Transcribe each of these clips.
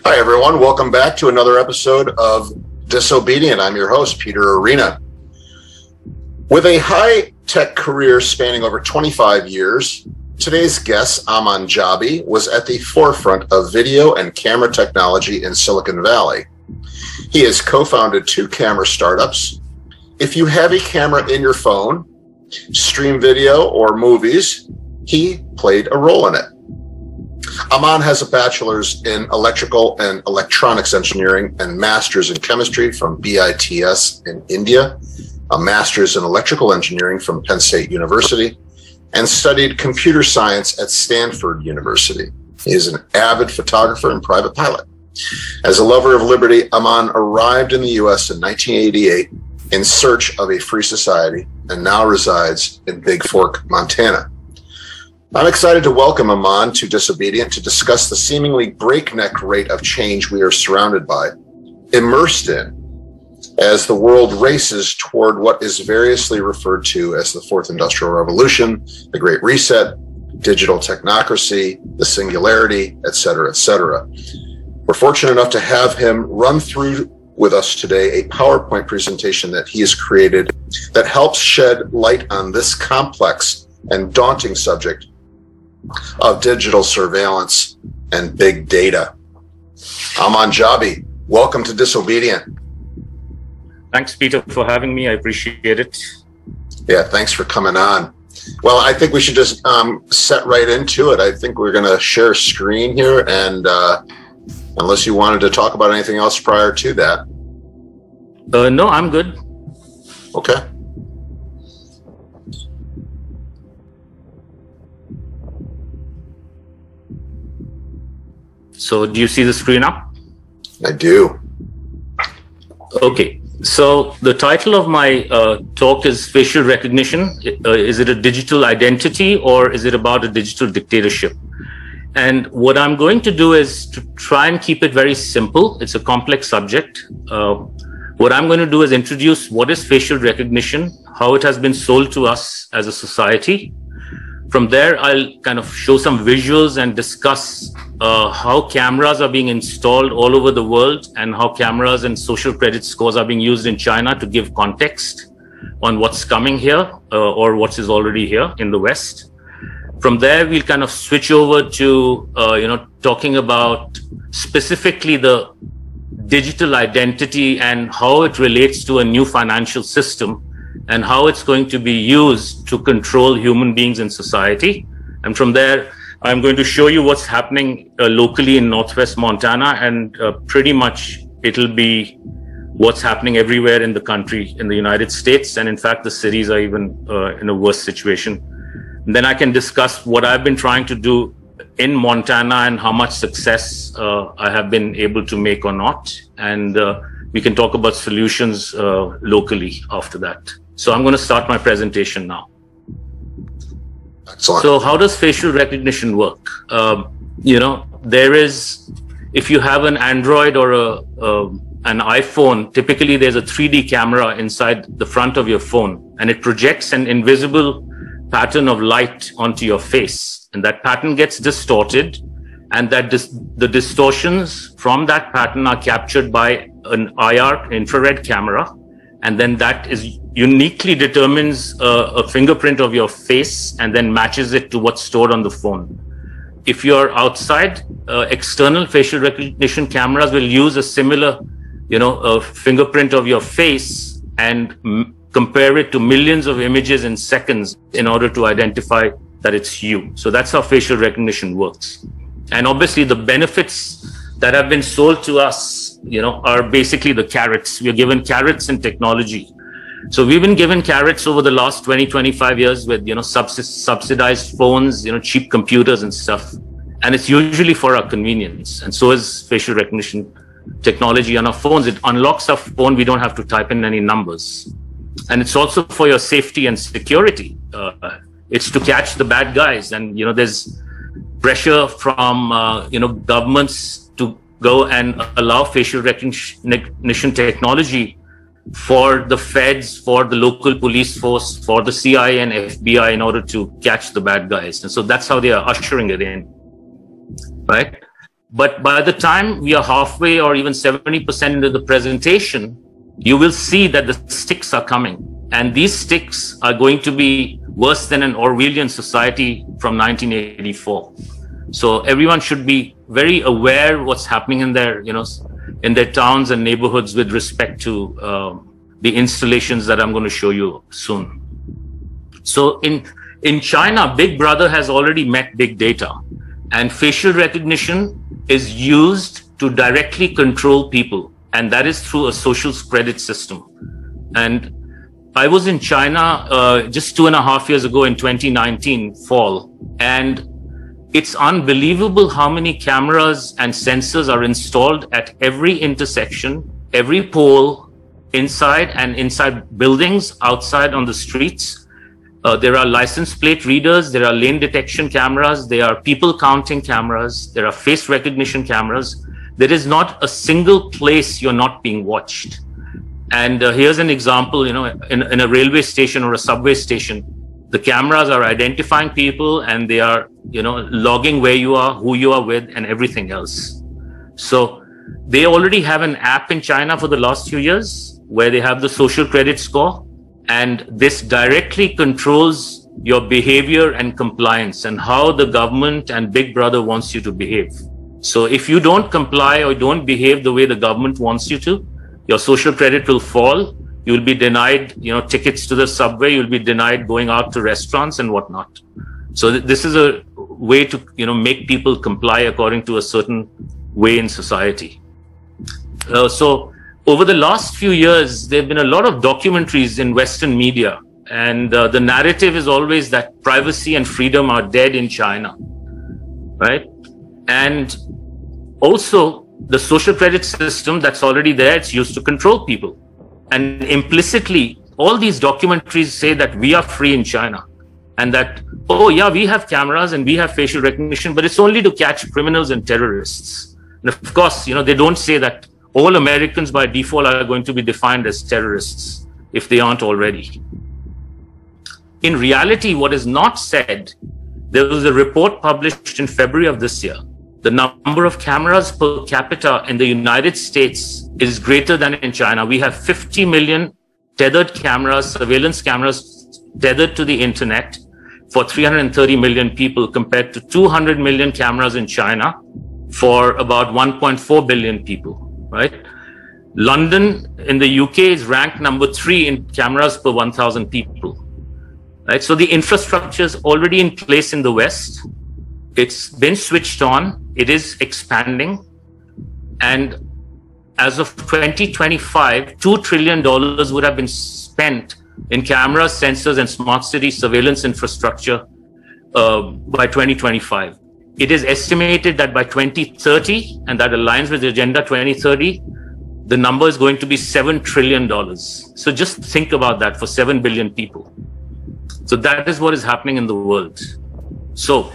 Hi, everyone. Welcome back to another episode of Disobedient. I'm your host, Peter Arena. With a high-tech career spanning over 25 years, today's guest, Aman Jabi, was at the forefront of video and camera technology in Silicon Valley. He has co-founded two camera startups. If you have a camera in your phone, stream video or movies, he played a role in it. Aman has a bachelor's in electrical and electronics engineering and master's in chemistry from BITS in India, a master's in electrical engineering from Penn State University, and studied computer science at Stanford University. He is an avid photographer and private pilot. As a lover of liberty, Aman arrived in the U.S. in 1988 in search of a free society and now resides in Big Fork, Montana. I'm excited to welcome Aman to Disobedient to discuss the seemingly breakneck rate of change we are surrounded by, immersed in, as the world races toward what is variously referred to as the Fourth Industrial Revolution, the Great Reset, digital technocracy, the singularity, etc., etc. We're fortunate enough to have him run through with us today a PowerPoint presentation that he has created that helps shed light on this complex and daunting subject of digital surveillance and big data. Aman Jabi, welcome to Disobedient. Thanks, Peter, for having me. I appreciate it. Yeah, thanks for coming on. Well, I think we should just set right into it. I think we're going to share a screen here, and unless you wanted to talk about anything else prior to that. No, I'm good. Okay. So do you see the screen up? I do. Okay. So the title of my talk is Facial Recognition. Is it a digital identity or is it about a digital dictatorship? And what I'm going to do is to try and keep it very simple. It's a complex subject. What I'm going to do is introduce what is facial recognition, how it has been sold to us as a society. From there, I'll kind of show some visuals and discuss how cameras are being installed all over the world and how cameras and social credit scores are being used in China to give context on what's coming here or what is already here in the West. From there, we'll kind of switch over to, talking about specifically the digital identity and how it relates to a new financial system and how it's going to be used to control human beings in society. And from there, I'm going to show you what's happening locally in Northwest Montana, and pretty much it'll be what's happening everywhere in the country, in the United States. And in fact, the cities are even in a worse situation. And then I can discuss what I've been trying to do in Montana and how much success I have been able to make or not. And we can talk about solutions locally after that. So I'm going to start my presentation now. Excellent. So how does facial recognition work? There is, if you have an Android or an iPhone, typically there's a 3D camera inside the front of your phone, and it projects an invisible pattern of light onto your face. And that pattern gets distorted, and the distortions from that pattern are captured by an IR, infrared camera. And then that is uniquely determines a fingerprint of your face and then matches it to what's stored on the phone. If you're outside, external facial recognition cameras will use a similar, a fingerprint of your face and compare it to millions of images in seconds in order to identify that it's you. So that's how facial recognition works. And obviously the benefits that have been sold to us, are basically the carrots. We are given carrots in technology. So we've been given carrots over the last 20, 25 years with, subsidized phones, cheap computers and stuff. And it's usually for our convenience. And so is facial recognition technology on our phones. It unlocks our phone. We don't have to type in any numbers. And it's also for your safety and security. It's to catch the bad guys. And, there's pressure from, governments to go and allow facial recognition technology for the feds, for the local police force, for the CIA and FBI in order to catch the bad guys. And so that's how they are ushering it in, right? But by the time we are halfway or even 70% into the presentation, you will see that the sticks are coming. And these sticks are going to be worse than an Orwellian society from 1984. So everyone should be very aware of what's happening in their, in their towns and neighborhoods with respect to the installations that I'm going to show you soon. So in China, Big Brother has already met big data, and facial recognition is used to directly control people, and that is through a social credit system. And I was in China just 2.5 years ago in 2019 fall, and it's unbelievable how many cameras and sensors are installed at every intersection, every pole, inside and inside buildings, outside on the streets. There are license plate readers, there are lane detection cameras, there are people counting cameras, there are face recognition cameras. There is not a single place you're not being watched. And here's an example, in a railway station or a subway station, the cameras are identifying people and they are, logging where you are, who you are with, and everything else. So they already have an app in China for the last few years where they have the social credit score. And this directly controls your behavior and compliance and how the government and Big Brother wants you to behave. So if you don't comply or don't behave the way the government wants you to, your social credit will fall. You'll be denied, tickets to the subway. You'll be denied going out to restaurants and whatnot. So this is a way to, make people comply according to a certain way in society. So over the last few years, there have been a lot of documentaries in Western media, and the narrative is always that privacy and freedom are dead in China, right? And also the social credit system that's already there, it's used to control people. And implicitly, all these documentaries say that we are free in China and that, oh yeah, we have cameras and we have facial recognition, but it's only to catch criminals and terrorists. And of course, they don't say that all Americans by default are going to be defined as terrorists if they aren't already. In reality, what is not said, there was a report published in February of this year. The number of cameras per capita in the United States is greater than in China. We have 50 million tethered cameras, surveillance cameras tethered to the internet for 330 million people compared to 200 million cameras in China for about 1.4 billion people, right? London in the UK is ranked number 3 in cameras per 1,000 people, right? So the infrastructure is already in place in the West. It's been switched on. It is expanding. And as of 2025, $2 trillion would have been spent in cameras, sensors, and smart city surveillance infrastructure by 2025. It is estimated that by 2030, and that aligns with Agenda 2030, the number is going to be $7 trillion. So just think about that for 7 billion people. So that is what is happening in the world. So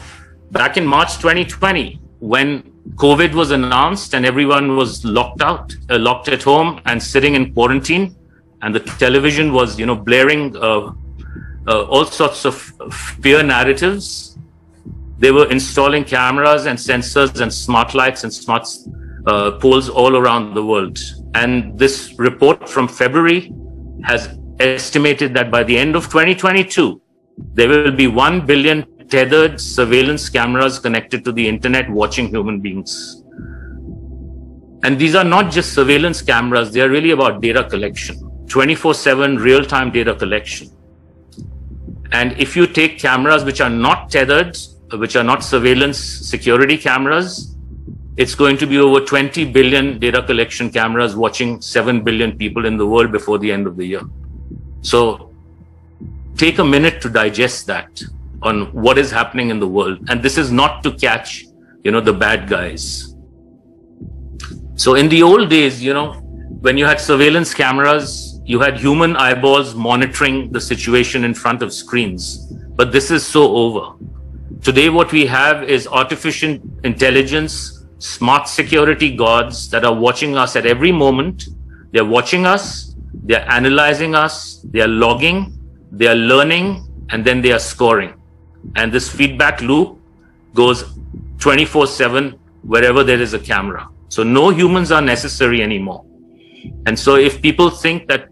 back in March 2020, when COVID was announced and everyone was locked at home and sitting in quarantine, and the television was, blaring all sorts of fear narratives, they were installing cameras and sensors and smart lights and smart poles all around the world. And this report from February has estimated that by the end of 2022, there will be 1 billion tethered surveillance cameras connected to the internet watching human beings. And these are not just surveillance cameras, they are really about data collection, 24/7 real-time data collection. And if you take cameras which are not tethered, which are not surveillance security cameras, it's going to be over 20 billion data collection cameras watching 7 billion people in the world before the end of the year. So take a minute to digest that on what is happening in the world. And this is not to catch, the bad guys. So in the old days, when you had surveillance cameras, you had human eyeballs monitoring the situation in front of screens. But this is so over. Today, what we have is artificial intelligence, smart security guards that are watching us at every moment. They're watching us, they're analyzing us, they're logging, they're learning, and then they are scoring. And this feedback loop goes 24/7 wherever there is a camera. So no humans are necessary anymore. And so if people think that,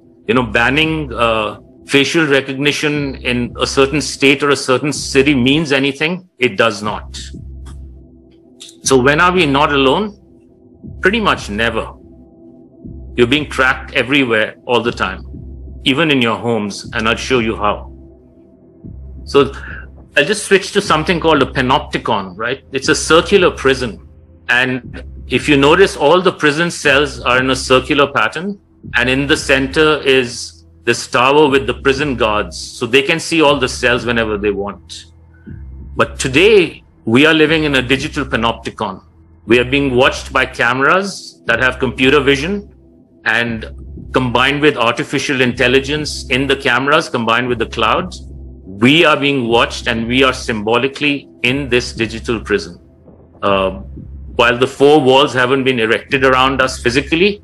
banning facial recognition in a certain state or a certain city means anything, it does not. So when are we not alone? Pretty much never. You're being tracked everywhere all the time, even in your homes, and I'll show you how. So I'll just switch to something called a panopticon, right? It's a circular prison. And if you notice, all the prison cells are in a circular pattern, and in the center is this tower with the prison guards, so they can see all the cells whenever they want. But today, we are living in a digital panopticon. We are being watched by cameras that have computer vision, and combined with artificial intelligence in the cameras, combined with the cloud, we are being watched, and we are symbolically in this digital prison. While the four walls haven't been erected around us physically,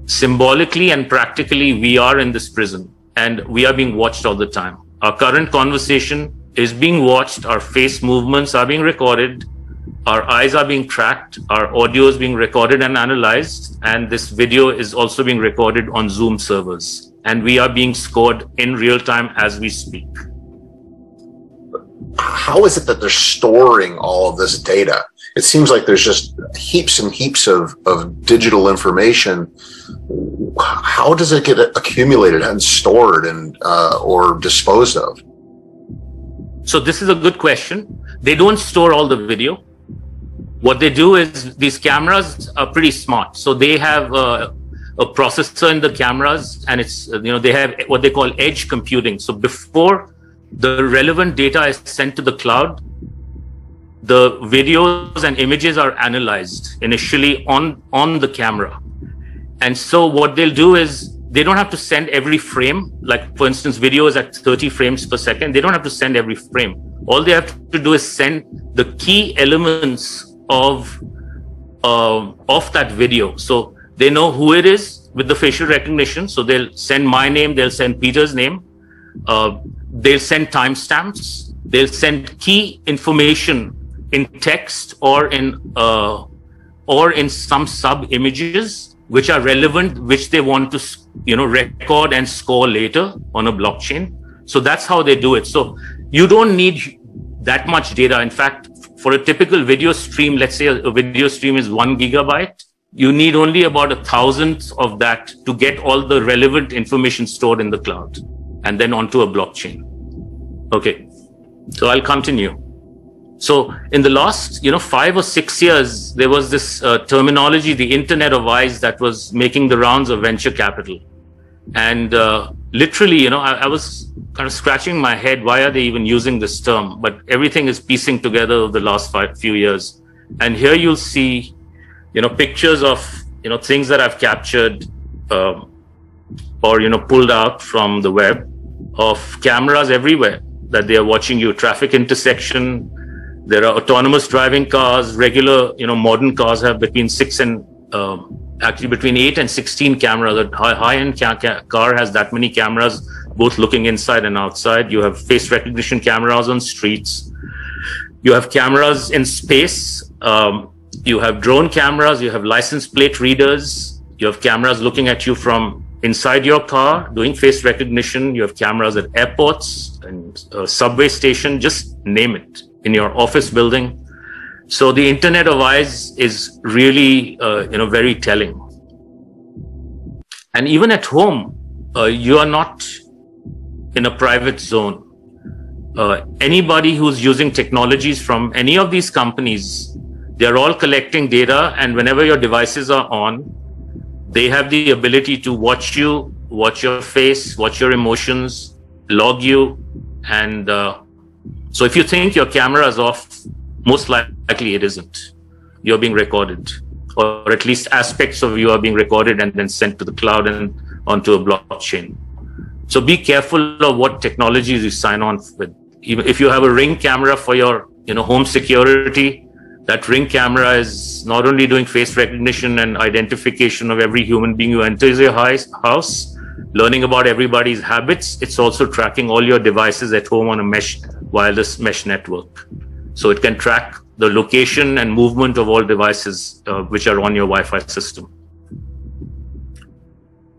symbolically and practically, we are in this prison, and we are being watched all the time. Our current conversation is being watched. Our face movements are being recorded. Our eyes are being tracked. Our audio is being recorded and analyzed. And this video is also being recorded on Zoom servers. And we are being scored in real time as we speak. How is it that they're storing all of this data? It seems like there's just heaps and heaps of digital information. How does it get accumulated and stored and or disposed of? So this is a good question. They don't store all the video. What they do is, these cameras are pretty smart. So they have a processor in the cameras, and it's, they have what they call edge computing. So before the relevant data is sent to the cloud, the videos and images are analyzed initially on the camera. And so what they'll do is, they don't have to send every frame. Like, for instance, video is at 30 frames per second. They don't have to send every frame. All they have to do is send the key elements of that video. So they know who it is with the facial recognition. So they'll send my name, they'll send Peter's name, they'll send timestamps, they'll send key information in text or in some sub images which are relevant, which they want to record and score later on a blockchain. So that's how they do it. So you don't need that much data. In fact, for a typical video stream, let's say a video stream is 1 gigabyte, you need only about 1,000th of that to get all the relevant information stored in the cloud and then onto a blockchain. Okay, so I'll continue. So in the last, 5 or 6 years, there was this terminology, the Internet of Eyes, that was making the rounds of venture capital. And literally, I was kind of scratching my head, why are they even using this term? But everything is piecing together over the last few years. And here you'll see, pictures of, things that I've captured or, pulled out from the web of cameras everywhere that they are watching you. Traffic intersection. There are autonomous driving cars. Regular, modern cars have between 8 and 16 cameras. A high-end car has that many cameras, both looking inside and outside. You have face recognition cameras on streets. You have cameras in space. You have drone cameras. You have license plate readers. You have cameras looking at you from inside your car, doing face recognition. You have cameras at airports and subway station, just name it, in your office building. So the Internet of Eyes is really, very telling. And even at home, you are not in a private zone. Anybody who's using technologies from any of these companies, they're all collecting data, and whenever your devices are on, they have the ability to watch you, watch your face, watch your emotions, log you. And so if you think your camera is off, most likely it isn't. You're being recorded, or at least aspects of you are being recorded and then sent to the cloud and onto a blockchain. So be careful of what technologies you sign on with. Even if you have a Ring camera for your home security, that Ring camera is not only doing face recognition and identification of every human being who enters your house, learning about everybody's habits, it's also tracking all your devices at home on a wireless mesh network. So it can track the location and movement of all devices which are on your Wi-Fi system.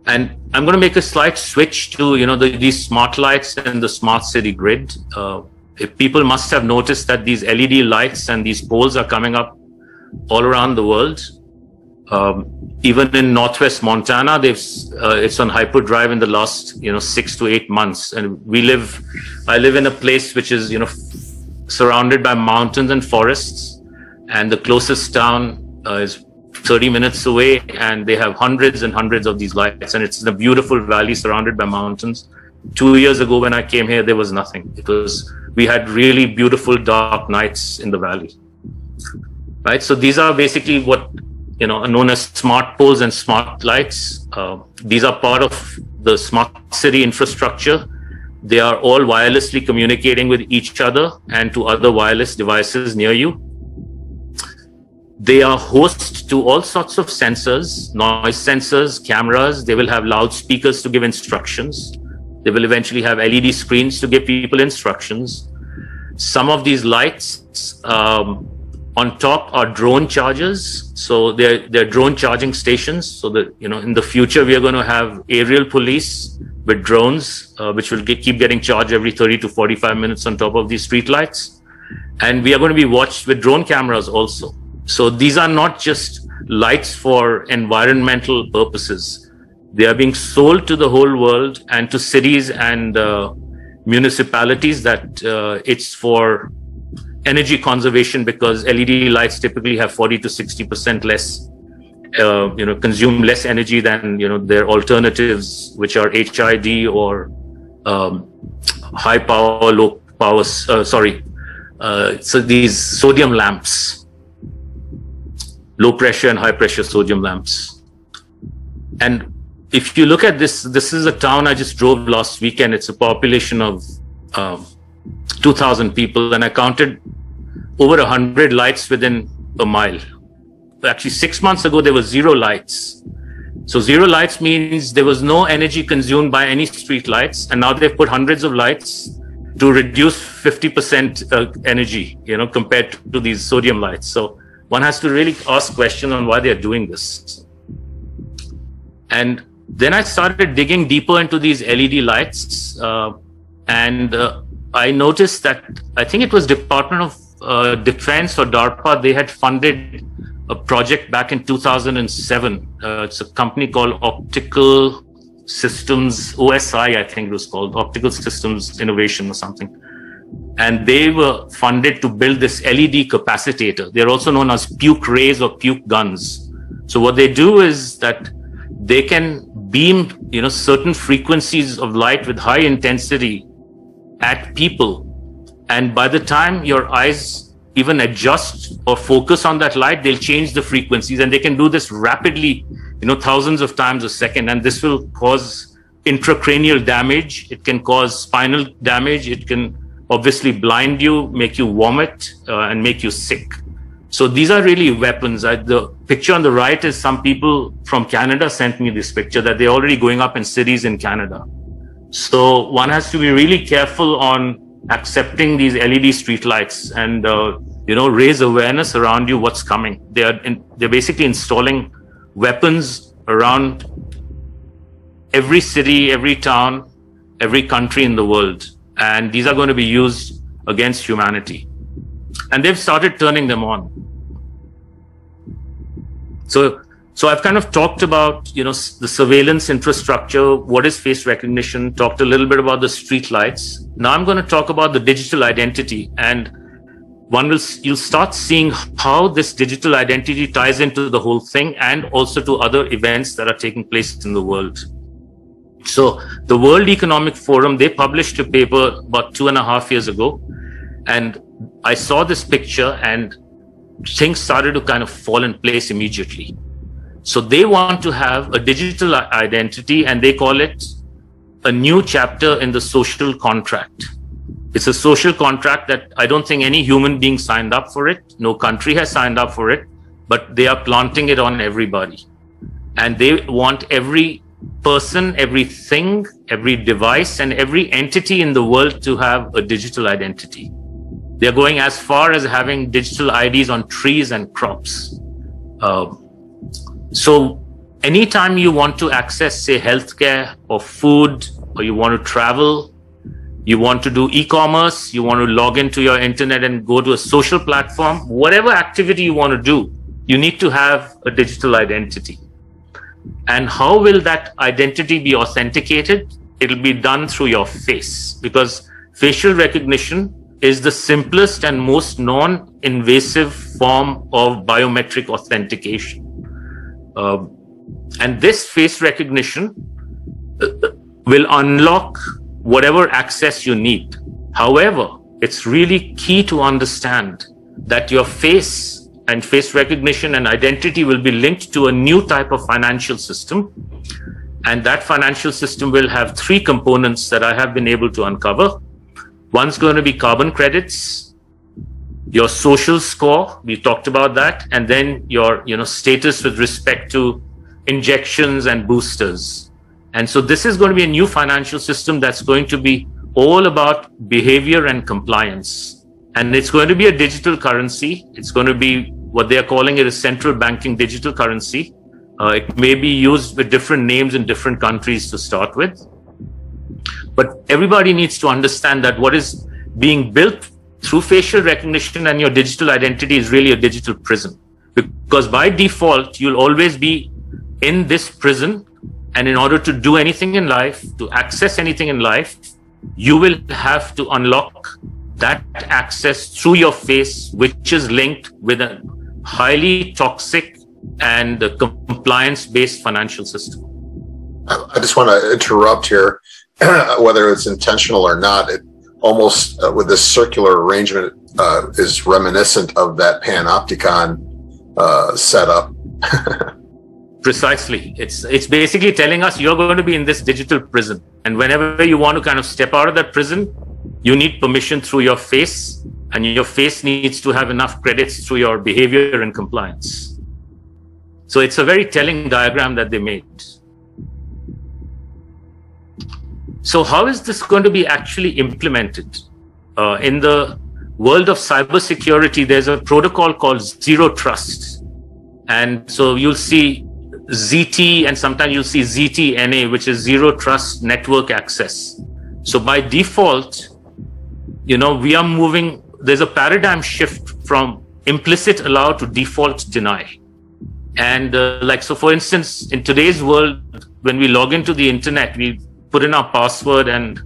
And I'm going to make a slight switch to, these smart lights and the smart city grid. If people must have noticed that these LED lights and these poles are coming up all around the world. Even in Northwest Montana, it's on hyperdrive in the last, 6 to 8 months. And I live in a place which is, surrounded by mountains and forests. And the closest town is 30 minutes away, and they have hundreds and hundreds of these lights. And it's in a beautiful valley surrounded by mountains. 2 years ago, when I came here, there was nothing. We had really beautiful dark nights in the valley. Right? So these are basically what, are known as smart poles and smart lights. These are part of the smart city infrastructure. They are all wirelessly communicating with each other and to other wireless devices near you. They are host to all sorts of sensors, noise sensors, cameras. They will have loudspeakers to give instructions. They will eventually have LED screens to give people instructions. Some of these lights on top are drone chargers. So they're drone charging stations. So that, in the future, we are going to have aerial police with drones, which will keep getting charged every 30 to 45 minutes on top of these street lights. And we are going to be watched with drone cameras also. So these are not just lights for environmental purposes. They are being sold to the whole world and to cities and municipalities that it's for energy conservation, because LED lights typically have 40 to 60% less, consume less energy than, their alternatives, which are HID or high power, low power, so these sodium lamps. Low pressure and high pressure sodium lamps. And if you look at this is a town I just drove last weekend. It's a population of 2,000 people, and I counted over 100 lights within a mile. Actually, 6 months ago, there were 0 lights. So 0 lights means there was no energy consumed by any street lights, and now they've put hundreds of lights to reduce 50% energy, compared to these sodium lights. So one has to really ask questions on why they're doing this. And then I started digging deeper into these LED lights. And I noticed that, I think it was Department of Defense or DARPA, they had funded a project back in 2007. It's a company called Optical Systems, OSI, I think it was called, Optical Systems Innovation or something. And they were funded to build this LED capacitator. They're also known as puke rays or puke guns. So what they do is that they can beam, certain frequencies of light with high intensity at people. And by the time your eyes even adjust or focus on that light, they'll change the frequencies, and they can do this rapidly, thousands of times a second. And this will cause intracranial damage. It can cause spinal damage. It can obviously blind you, make you vomit, and make you sick. So these are really weapons. The picture on the right is some people from Canada sent me this picture that they're already going up in cities in Canada. So one has to be really careful on accepting these LED streetlights and, raise awareness around you what's coming. They're basically installing weapons around every city, every town, every country in the world. And these are going to be used against humanity. And they've started turning them on. So I've kind of talked about, the surveillance infrastructure, what is face recognition, talked a little bit about the street lights. Now I'm going to talk about the digital identity. And you'll start seeing how this digital identity ties into the whole thing and also to other events that are taking place in the world. So the World Economic Forum, they published a paper about 2.5 years ago. And I saw this picture and things started to kind of fall in place immediately. So they want to have a digital identity, and they call it a new chapter in the social contract. It's a social contract that I don't think any human being signed up for it. No country has signed up for it, but they are planting it on everybody. And they want every person, everything, every device, and every entity in the world to have a digital identity. They're going as far as having digital IDs on trees and crops. So anytime you want to access, say, healthcare or food, or you want to travel, you want to do e-commerce, you want to log into your internet and go to a social platform, whatever activity you want to do, you need to have a digital identity. And how will that identity be authenticated? It'll be done through your face, because facial recognition is the simplest and most non-invasive form of biometric authentication. And this face recognition will unlock whatever access you need. However, it's really key to understand that your face and face recognition and identity will be linked to a new type of financial system. And that financial system will have three components that I have been able to uncover. One's going to be carbon credits, your social score, we talked about that, and then your status with respect to injections and boosters. And so this is going to be a new financial system that's going to be all about behavior and compliance. And it's going to be a digital currency. It's going to be what they are calling it a central banking digital currency. It may be used with different names in different countries to start with. But everybody needs to understand that what is being built through facial recognition and your digital identity is really a digital prison. Because by default, you'll always be in this prison. And in order to do anything in life, to access anything in life, you will have to unlock that access through your face, which is linked with a highly toxic and compliance-based financial system. I just want to interrupt here, whether it's intentional or not. It almost, with this circular arrangement, is reminiscent of that panopticon setup. Precisely. It's basically telling us you're going to be in this digital prison. And whenever you want to kind of step out of that prison, you need permission through your face, and your face needs to have enough credits through your behavior and compliance. So it's a very telling diagram that they made. So how is this going to be actually implemented? In the world of cybersecurity, there's a protocol called Zero Trust. And so you'll see ZT, and sometimes you'll see ZTNA, which is Zero Trust Network Access. So by default, we are moving, there's a paradigm shift from implicit allow to default deny. And so for instance, in today's world, when we log into the internet, we put in our password, and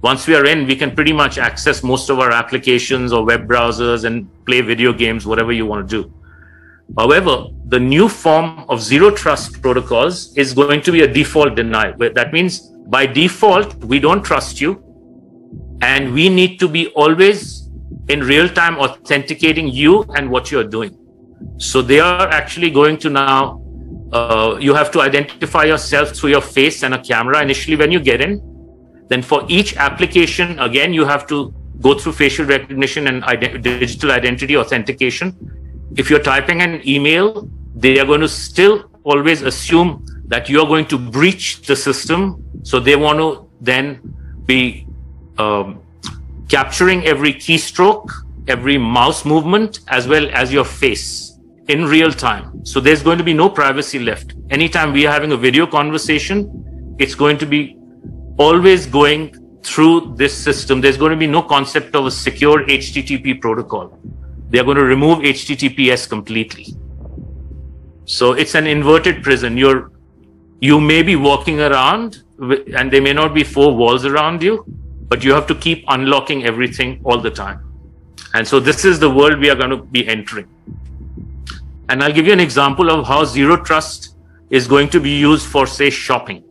once we are in, we can pretty much access most of our applications or web browsers and play video games, whatever you want to do. However, the new form of zero trust protocols is going to be a default deny. That means by default, we don't trust you, and we need to be always in real time authenticating you and what you're doing. So they are actually going to now, you have to identify yourself through your face and a camera initially when you get in. Then for each application, again, you have to go through facial recognition and digital identity authentication. If you're typing an email, they are going to still always assume that you're going to breach the system. So they want to then be capturing every keystroke, every mouse movement, as well as your face in real time. So there's going to be no privacy left. Anytime we are having a video conversation, it's going to be always going through this system. There's going to be no concept of a secure HTTP protocol. They are going to remove HTTPS completely. So it's an inverted prison. You may be walking around and there may not be four walls around you, but you have to keep unlocking everything all the time. And so this is the world we are going to be entering. And I'll give you an example of how zero trust is going to be used for, say, shopping,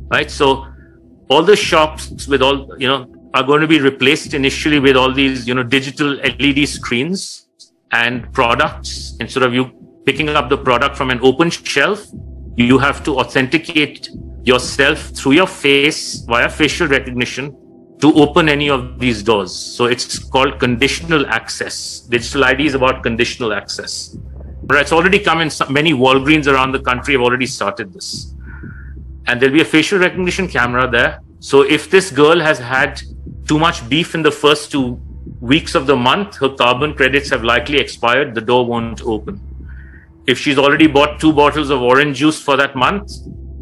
right? So all the shops with all, are going to be replaced initially with all these, digital LED screens and products. Instead of you picking up the product from an open shelf, you have to authenticate yourself through your face via facial recognition to open any of these doors. So it's called conditional access. Digital ID is about conditional access. But it's already come in many Walgreens around the country have already started this. And there'll be a facial recognition camera there. So if this girl has had too much beef in the first 2 weeks of the month, her carbon credits have likely expired. The door won't open. If she's already bought 2 bottles of orange juice for that month,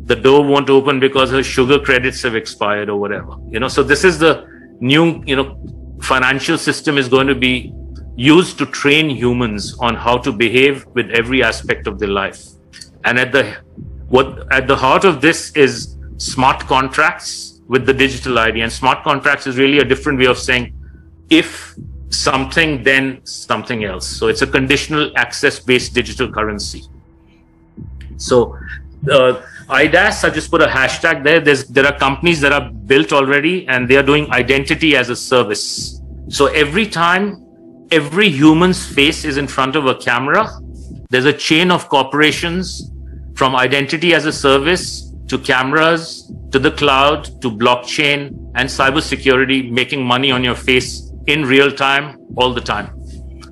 the door won't open because her sugar credits have expired or whatever. So this is the new, financial system is going to be used to train humans on how to behave with every aspect of their life. And at the heart of this is smart contracts with the digital ID. And smart contracts is really a different way of saying, if something, then something else. So it's a conditional access-based digital currency. So IDAS, I just put a hashtag there. There are companies that are built already, and they are doing identity as a service. So every time every human's face is in front of a camera, there's a chain of corporations from identity as a service to cameras, to the cloud, to blockchain and cybersecurity, making money on your face in real time, all the time.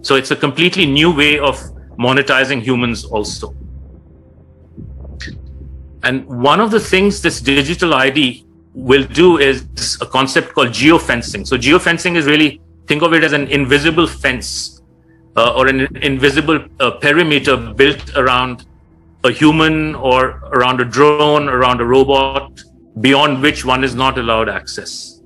So it's a completely new way of monetizing humans also. And one of the things this digital ID will do is a concept called geofencing. So geofencing is really, think of it as an invisible fence or an invisible perimeter built around a human or around a drone, around a robot, beyond which one is not allowed access.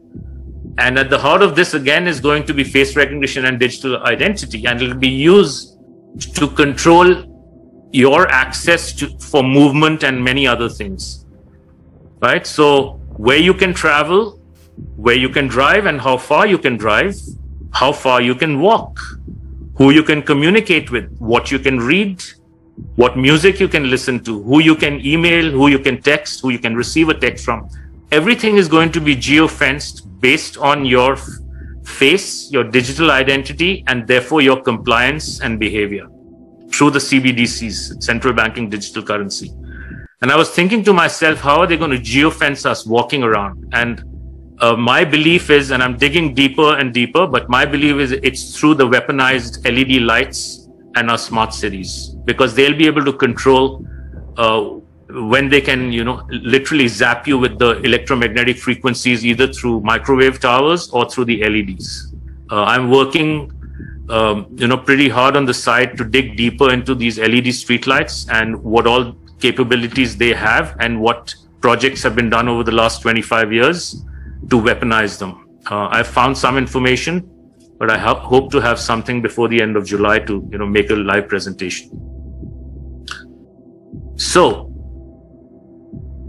And at the heart of this, again, is going to be face recognition and digital identity. And it will be used to control your access for movement and many other things, right? So where you can travel, where you can drive and how far you can drive, how far you can walk, who you can communicate with, what you can read, what music you can listen to, who you can email, who you can text, who you can receive a text from. Everything is going to be geofenced based on your face, your digital identity, and therefore your compliance and behavior through the CBDCs, central banking digital currency. And I was thinking to myself, how are they going to geofence us walking around? And my belief is, and I'm digging deeper and deeper, but my belief is it's through the weaponized LED lights and our smart cities, because they'll be able to control when they can, literally zap you with the electromagnetic frequencies, either through microwave towers or through the LEDs. I'm working pretty hard on the side to dig deeper into these LED streetlights and what all capabilities they have and what projects have been done over the last 25 years to weaponize them. I've found some information, but I hope to have something before the end of July to make a live presentation. So,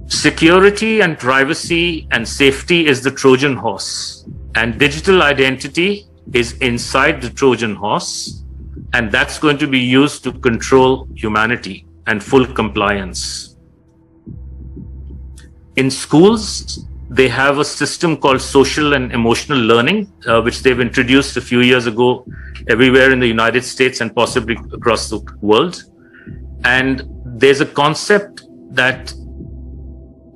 security and privacy and safety is the Trojan horse, and digital identity is inside the Trojan horse, and that's going to be used to control humanity and full compliance. In schools, they have a system called social and emotional learning, which they've introduced a few years ago everywhere in the United States and possibly across the world. And there's a concept that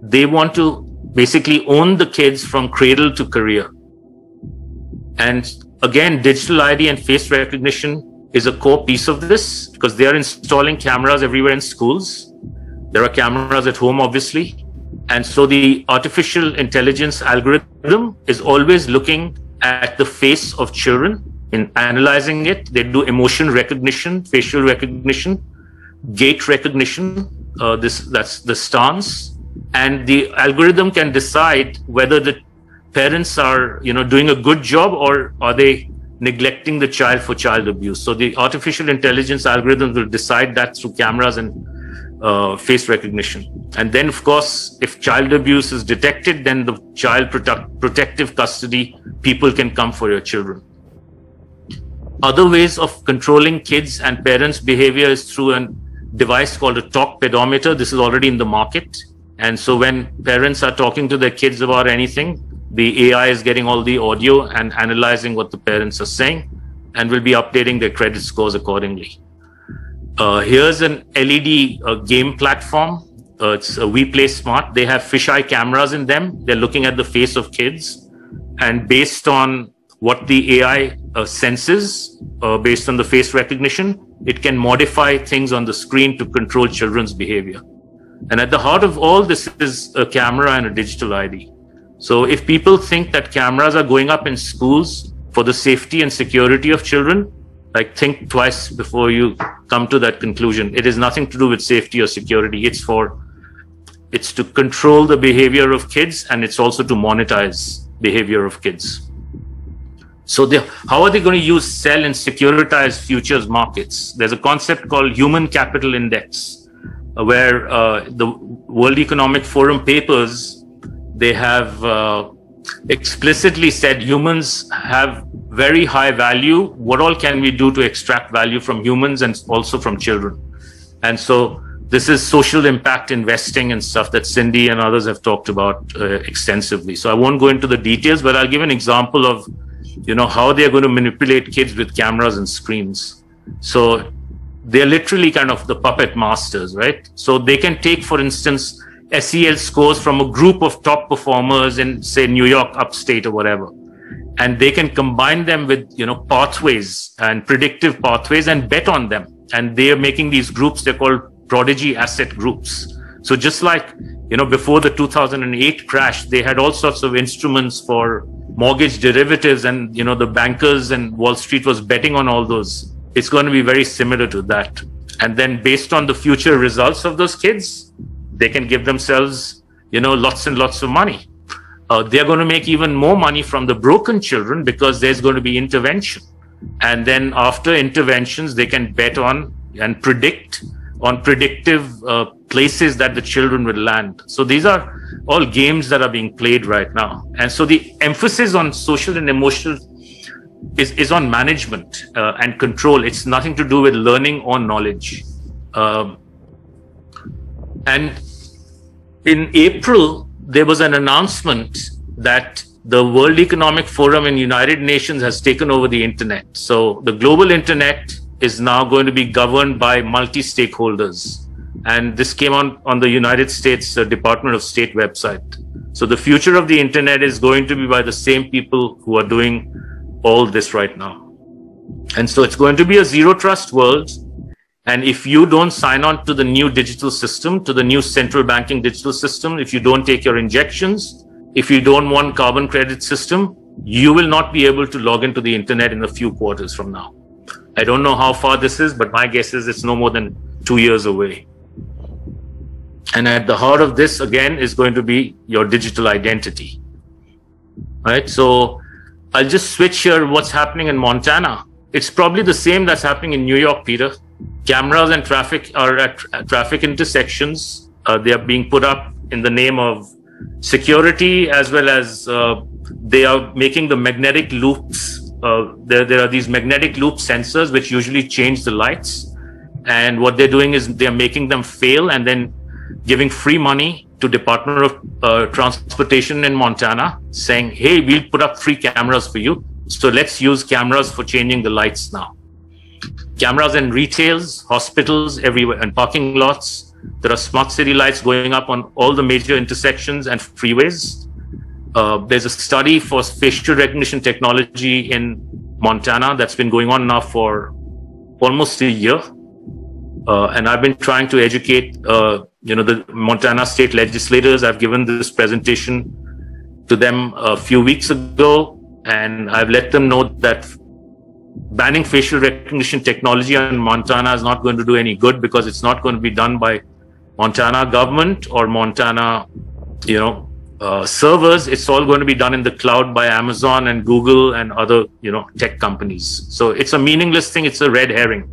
they want to basically own the kids from cradle to career. And again, digital ID and face recognition is a core piece of this, because they are installing cameras everywhere in schools. There are cameras at home, obviously. And so the artificial intelligence algorithm is always looking at the face of children in analyzing it. They do emotion recognition, facial recognition, gait recognition. That's the stance. And the algorithm can decide whether the parents are, doing a good job or are they neglecting the child for child abuse. So the artificial intelligence algorithm will decide that through cameras and face recognition. And then, of course, if child abuse is detected, then the child protective custody people can come for your children. Other ways of controlling kids and parents' behavior is through a device called a talk pedometer. This is already in the market. And so when parents are talking to their kids about anything, the AI is getting all the audio and analyzing what the parents are saying and will be updating their credit scores accordingly. Here's an LED game platform. It's We Play Smart. They have fisheye cameras in them. They're looking at the face of kids. And based on what the AI senses, based on the face recognition, it can modify things on the screen to control children's behavior. And at the heart of all this is a camera and a digital ID. So if people think that cameras are going up in schools for the safety and security of children, like think twice before you come to that conclusion. It is nothing to do with safety or security. It's to control the behavior of kids, and it's also to monetize behavior of kids. So how are they going to use, sell and securitize futures markets? There's a concept called human capital index, where the World Economic Forum papers, they have explicitly said humans have very high value. What all can we do to extract value from humans and also from children? And so this is social impact investing and stuff that Cindy and others have talked about extensively. So I won't go into the details, but I'll give an example of, you know, how they're going to manipulate kids with cameras and screens. So they're literally kind of the puppet masters, right? So they can take, for instance, SEL scores from a group of top performers in, say, New York, upstate or whatever. And they can combine them with, you know, pathways and predictive pathways and bet on them. And they are making these groups, they're called prodigy asset groups. So just like, you know, before the 2008 crash, they had all sorts of instruments for mortgage derivatives, and, you know, the bankers and Wall Street was betting on all those. It's going to be very similar to that. And then based on the future results of those kids, they can give themselves, you know, lots and lots of money. They're going to make even more money from the broken children because there's going to be intervention. And then after interventions, they can bet on and predict on predictive places that the children will land. So these are all games that are being played right now. And so the emphasis on social and emotional is on management and control. It's nothing to do with learning or knowledge. And in April, there was an announcement that the World Economic Forum in United Nations has taken over the internet. So the global internet is now going to be governed by multi-stakeholders. And this came on the United States Department of State website. So the future of the internet is going to be by the same people who are doing all this right now. And so it's going to be a zero trust world. And if you don't sign on to the new digital system, to the new central banking digital system, if you don't take your injections, if you don't want carbon credit system, you will not be able to log into the internet in a few quarters from now. I don't know how far this is, but my guess is it's no more than 2 years away. And at the heart of this, again, is going to be your digital identity. Right? So I'll just switch here what's happening in Montana. It's probably the same that's happening in New York, Peter. Cameras and traffic are at traffic intersections. They are being put up in the name of security, as well as they are making the magnetic loops. There are these magnetic loop sensors which usually change the lights. And what they're doing is they're making them fail and then giving free money to Department of Transportation in Montana, saying, hey, we'll put up free cameras for you. So let's use cameras for changing the lights now. Cameras in retails, hospitals, everywhere, and parking lots. There are smart city lights going up on all the major intersections and freeways. There's a study for facial recognition technology in Montana that's been going on now for almost a year. And I've been trying to educate, the Montana state legislators. I've given this presentation to them a few weeks ago, and I've let them know that banning facial recognition technology in Montana is not going to do any good, because it's not going to be done by Montana government or Montana, servers. It's all going to be done in the cloud by Amazon and Google and other, tech companies. So it's a meaningless thing. It's a red herring.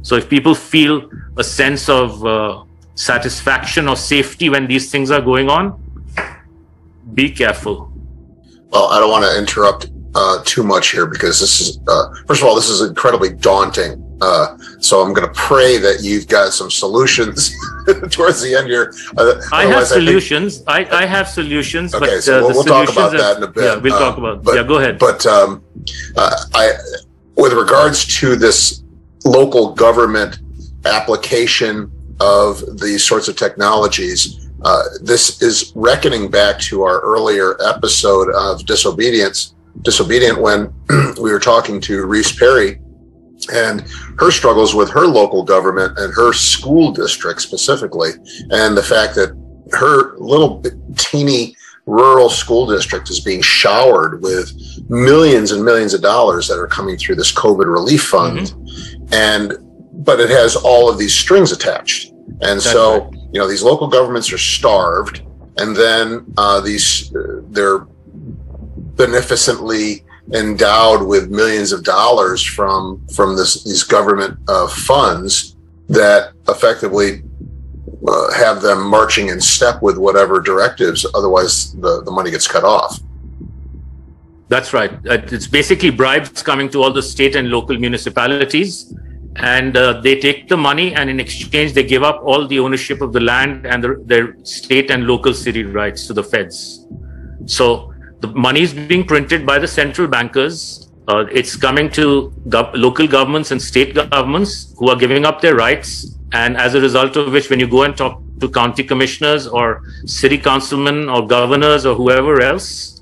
So if people feel a sense of satisfaction or safety when these things are going on, be careful. Well, I don't want to interrupt too much here, because this is, first of all, this is incredibly daunting. So I'm going to pray that you've got some solutions towards the end here. I have solutions. I have solutions. Okay, but, so we'll talk about that in a bit. Yeah, we'll talk about. But, yeah, go ahead. But with regards to this local government application of these sorts of technologies, this is reckoning back to our earlier episode of Disobedient, when we were talking to Reese Perry and her struggles with her local government and her school district specifically, and the fact that her little teeny rural school district is being showered with millions and millions of dollars that are coming through this COVID relief fund. But it has all of these strings attached. And that's so, right. You know, these local governments are starved, and then they're beneficently endowed with millions of dollars from these government funds that effectively have them marching in step with whatever directives, otherwise the money gets cut off. That's right. It's basically bribes coming to all the state and local municipalities, and they take the money, and in exchange they give up all the ownership of the land and their state and local city rights to the feds. So the money is being printed by the central bankers. It's coming to local governments and state governments who are giving up their rights. And as a result of which, when you go and talk to county commissioners or city councilmen or governors or whoever else,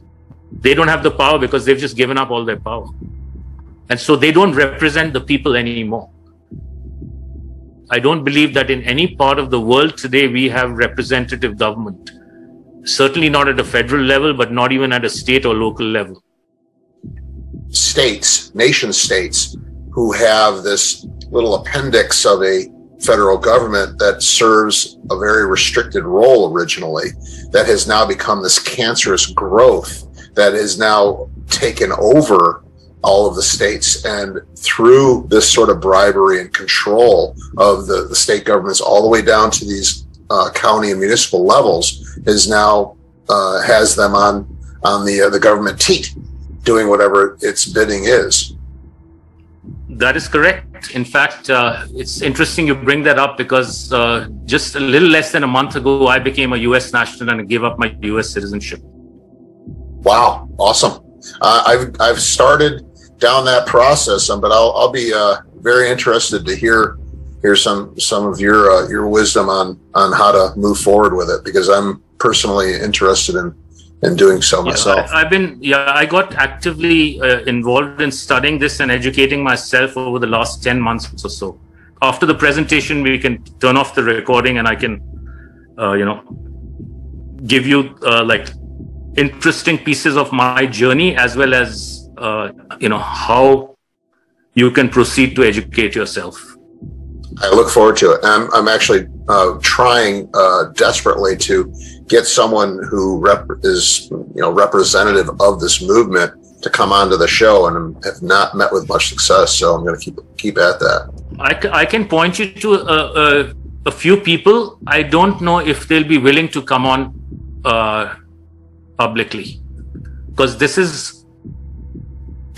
they don't have the power because they've just given up all their power. And so they don't represent the people anymore. I don't believe that in any part of the world today we have representative government. Certainly not at a federal level, but not even at a state or local level. States, nation states, who have this little appendix of a federal government that serves a very restricted role originally, that has now become this cancerous growth that is now taken over all of the states, and through this sort of bribery and control of the state governments all the way down to these county and municipal levels, is now has them on the government teat, doing whatever its bidding is. That is correct. In fact, it's interesting you bring that up, because just a little less than a month ago, I became a U.S. national and I gave up my U.S. citizenship. Wow, awesome! I've started down that process, but I'll be very interested to hear some of your wisdom on how to move forward with it, because I'm personally interested in doing so myself. I got actively involved in studying this and educating myself over the last 10 months or so. After the presentation, we can turn off the recording and I can, give you like interesting pieces of my journey, as well as, how you can proceed to educate yourself. I look forward to it. I'm actually trying desperately to get someone who is representative of this movement to come onto the show, and have not met with much success. So I'm going to keep at that. I can point you to a few people. I don't know if they'll be willing to come on publicly, because this is.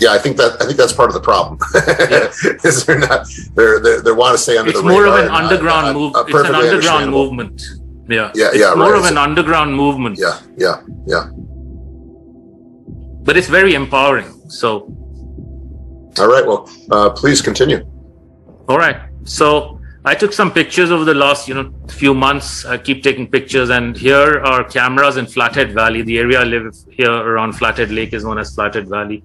Yeah, I think that's part of the problem. Yeah. Is they want to stay under the radar. It's more of an underground movement. It's an underground movement. Yeah. It's more of an underground movement. Yeah. But it's very empowering. So. All right. Well, please continue. All right. So I took some pictures over the last, few months. I keep taking pictures, and here are cameras in Flathead Valley. The area I live here around Flathead Lake is known as Flathead Valley.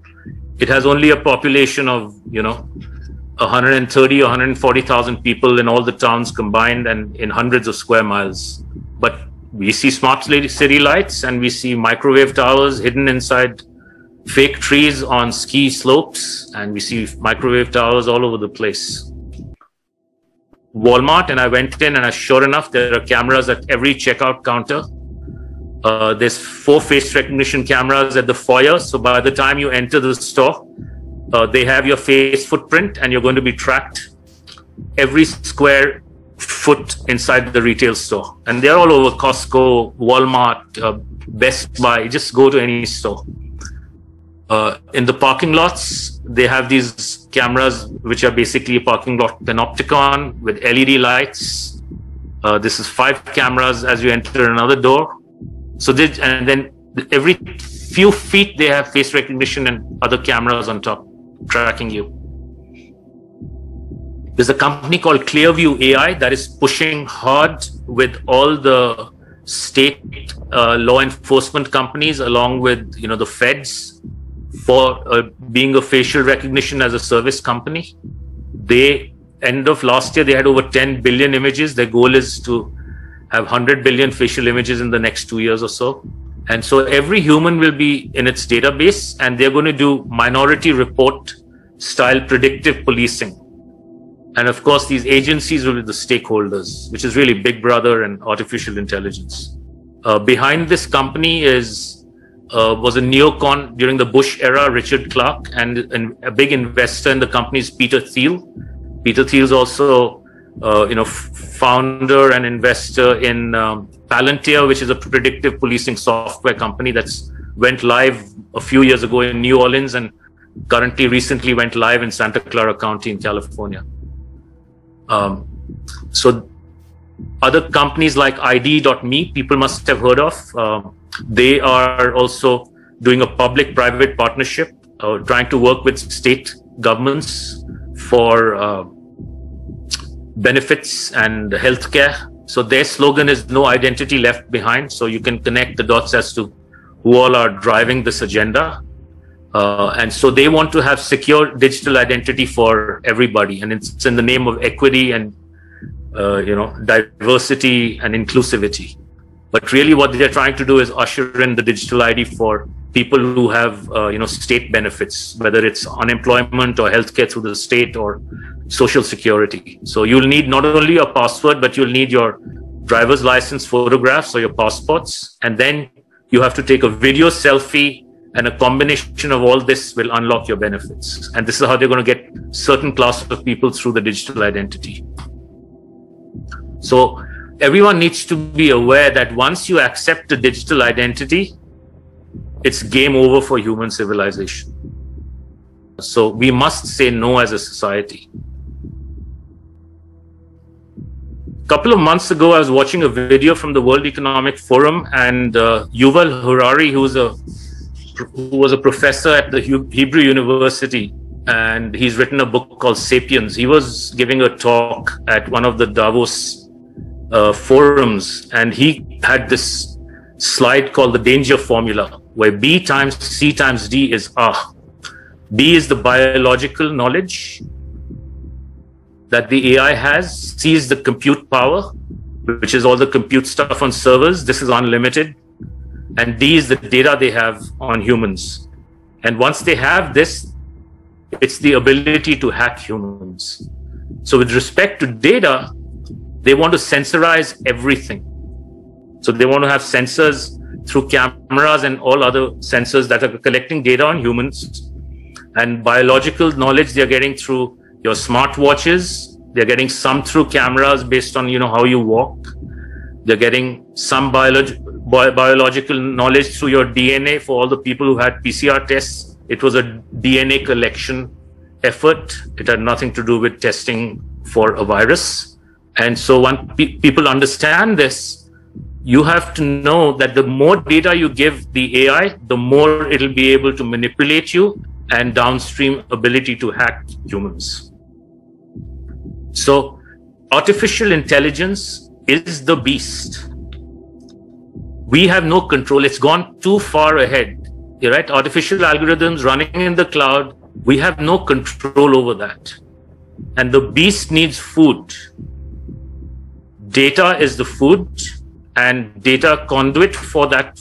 It has only a population of, 130 or 140,000 people in all the towns combined, and in hundreds of square miles. But we see smart city lights, and we see microwave towers hidden inside fake trees on ski slopes, and we see microwave towers all over the place. Walmart, and I went in, and sure enough, there are cameras at every checkout counter. There's 4 face recognition cameras at the foyer. So by the time you enter the store, they have your face footprint, and you're going to be tracked every square foot inside the retail store. And they're all over Costco, Walmart, Best Buy. Just go to any store. In the parking lots, they have these cameras, which are basically a parking lot panopticon with LED lights. This is 5 cameras as you enter another door. So and then every few feet they have face recognition and other cameras on top tracking you. There's a company called Clearview AI that is pushing hard with all the state law enforcement companies, along with the feds, for being a facial recognition as a service company. End of last year, they had over 10 billion images. Their goal is to have 100 billion facial images in the next 2 years or so. And so every human will be in its database, and they're going to do minority report style predictive policing. And of course, these agencies will be the stakeholders, which is really Big Brother and artificial intelligence. Behind this company was a neocon during the Bush era, Richard Clark, and a big investor in the company is Peter Thiel. Peter Thiel is also, founder and investor in Palantir, which is a predictive policing software company that's went live a few years ago in New Orleans and recently went live in Santa Clara County in California. So other companies like ID.me, people must have heard of. They are also doing a public-private partnership, trying to work with state governments for benefits and healthcare. So their slogan is "No identity left behind." So you can connect the dots as to who all are driving this agenda. And so they want to have secure digital identity for everybody, and it's in the name of equity and diversity and inclusivity. But really what they're trying to do is usher in the digital ID for people who have state benefits, whether it's unemployment or healthcare through the state or social security. So you'll need not only your password, but you'll need your driver's license photographs or your passports, and then you have to take a video selfie, and a combination of all this will unlock your benefits. And this is how they're going to get certain class of people through the digital identity. So everyone needs to be aware that once you accept the digital identity, it's game over for human civilization. So we must say no as a society. A couple of months ago, I was watching a video from the World Economic Forum, and Yuval Harari, who was a professor at the Hebrew University, and he's written a book called Sapiens. He was giving a talk at one of the Davos forums, and he had this slide called the danger formula, where B times C times D is A. B is the biological knowledge that the AI has. C is the compute power, which is all the compute stuff on servers. This is unlimited. And D is the data they have on humans. And once they have this, it's the ability to hack humans. So with respect to data, they want to sensorize everything. So they want to have sensors through cameras and all other sensors that are collecting data on humans. And biological knowledge they're getting through your smartwatches. They're getting some through cameras based on how you walk. They're getting some biological knowledge through your DNA. For all the people who had PCR tests, it was a DNA collection effort. It had nothing to do with testing for a virus. And so when people understand this, you have to know that the more data you give the AI, the more it'll be able to manipulate you and downstream ability to hack humans. So artificial intelligence is the beast. We have no control. It's gone too far ahead. You're right? Artificial algorithms running in the cloud, we have no control over that. And the beast needs food. Data is the food, and data conduit for that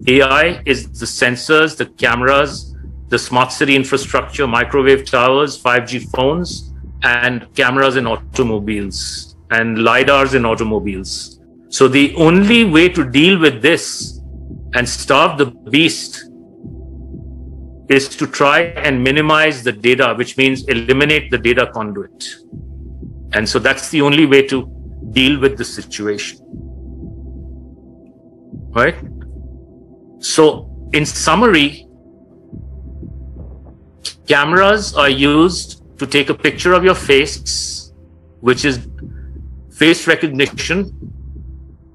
AI is the sensors, the cameras, the smart city infrastructure, microwave towers, 5G phones, and cameras in automobiles and LiDARs in automobiles. So the only way to deal with this and starve the beast is to try and minimize the data, which means eliminate the data conduit. And so that's the only way to deal with the situation. Right? So in summary, cameras are used to take a picture of your face, which is face recognition.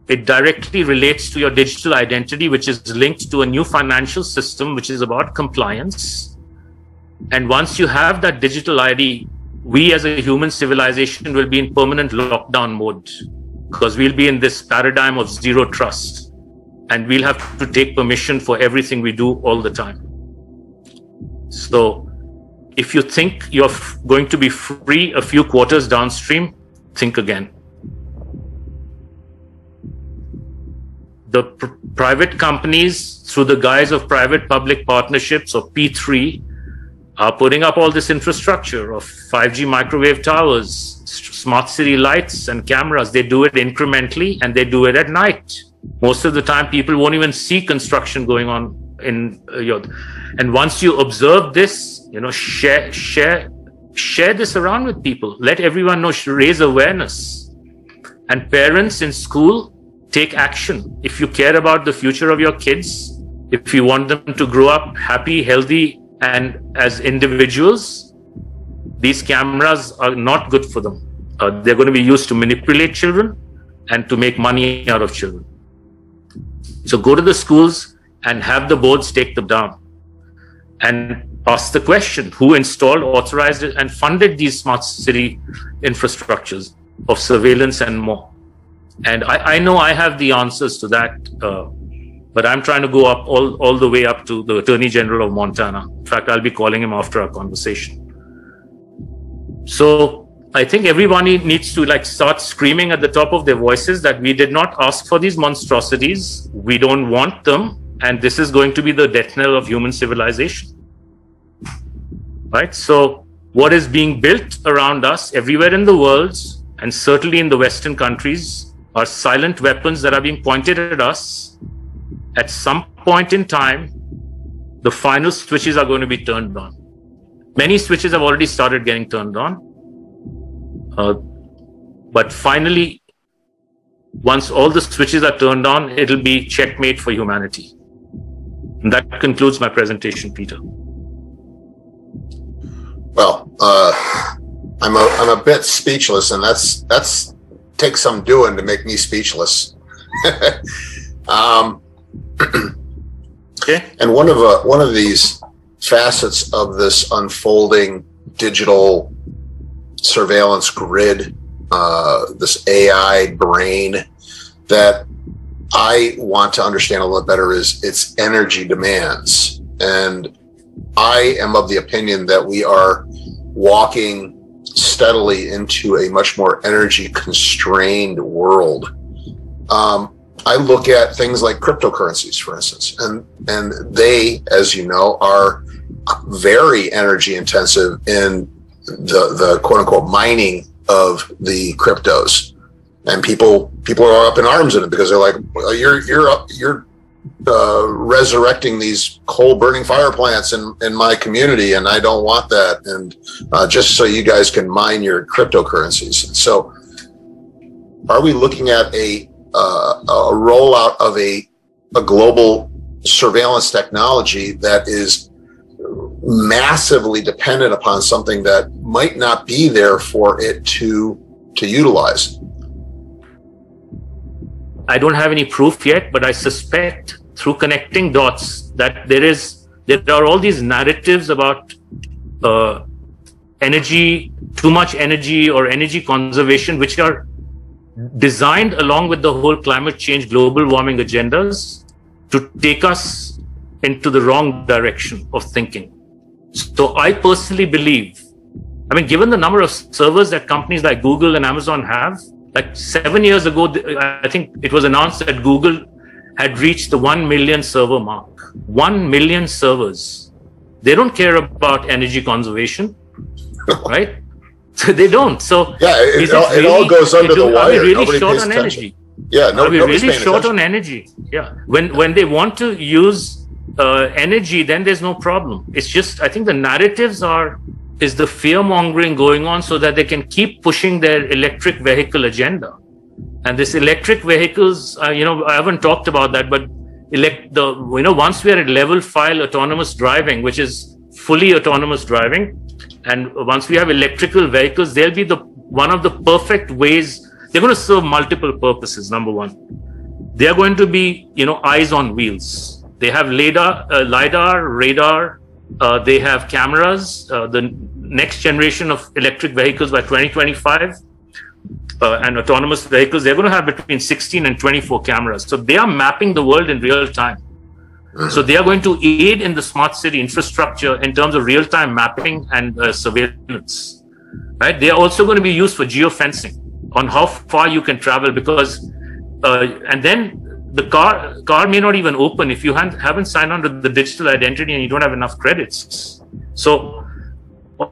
It directly relates to your digital identity, which is linked to a new financial system, which is about compliance. And once you have that digital ID, we as a human civilization will be in permanent lockdown mode, because we'll be in this paradigm of zero trust, and we'll have to take permission for everything we do all the time. So if you think you're going to be free a few quarters downstream, think again. the private companies, through the guise of private-public partnerships or P3, are putting up all this infrastructure of 5G microwave towers, smart city lights and cameras. They do it incrementally and they do it at night. Most of the time, people won't even see construction going on in and once you observe this, share this around with people. Let everyone know, raise awareness. And parents in school, take action. If you care about the future of your kids, if you want them to grow up happy, healthy, and as individuals, these cameras are not good for them. They're going to be used to manipulate children and to make money out of children. So go to the schools and have the boards take them down and ask the question, who installed, authorized it, and funded these smart city infrastructures of surveillance and more? And I know I have the answers to that, but I'm trying to go up all the way up to the Attorney General of Montana. In fact, I'll be calling him after our conversation. So I think everybody needs to start screaming at the top of their voices that we did not ask for these monstrosities. We don't want them. And this is going to be the death knell of human civilization. Right? So what is being built around us everywhere in the world, and certainly in the Western countries, are silent weapons that are being pointed at us. At some point in time, the final switches are going to be turned on. Many switches have already started getting turned on. But finally, once all the switches are turned on, it'll be checkmate for humanity. And that concludes my presentation, Peter. Well, I'm a bit speechless, and that's takes some doing to make me speechless. Okay. And one of these facets of this unfolding digital surveillance grid, this AI brain, that I want to understand a little better is its energy demands. And I am of the opinion that we are walking steadily into a much more energy constrained world. I look at things like cryptocurrencies, for instance, and they, as you know, are very energy intensive in the quote unquote mining of the cryptos. And people are up in arms in it because they're like, well, you're resurrecting these coal burning fire plants in my community, and I don't want that. And just so you guys can mine your cryptocurrencies. And so, are we looking at a rollout of a global surveillance technology that is massively dependent upon something that might not be there for it to utilize? I don't have any proof yet, but I suspect through connecting dots that there are all these narratives about energy, too much energy or energy conservation, which are designed along with the whole climate change, global warming agendas to take us into the wrong direction of thinking. So I personally believe, given the number of servers that companies like Google and Amazon have, like 7 years ago, I think it was announced that Google had reached the 1 million server mark. 1 million servers. They don't care about energy conservation, right? So they don't. So yeah, it all goes under the wire. Are we really short on energy? Yeah, are we really short on energy? Yeah. When they want to use energy, then there's no problem. It's just, I think the narratives is the fear mongering going on so that they can keep pushing their electric vehicle agenda. And this electric vehicles, I haven't talked about that, but once we are at level 5 autonomous driving, which is fully autonomous driving, and once we have electrical vehicles, they'll be one of the perfect ways. They're going to serve multiple purposes. Number one, they are going to be, eyes on wheels. They have LiDAR, radar. They have cameras. The next generation of electric vehicles by 2025 and autonomous vehicles, they're going to have between 16 and 24 cameras. So they are mapping the world in real time. So they are going to aid in the smart city infrastructure in terms of real-time mapping and surveillance. Right? They are also going to be used for geofencing on how far you can travel, because and then the car may not even open if you haven't signed on to the digital identity and you don't have enough credits. So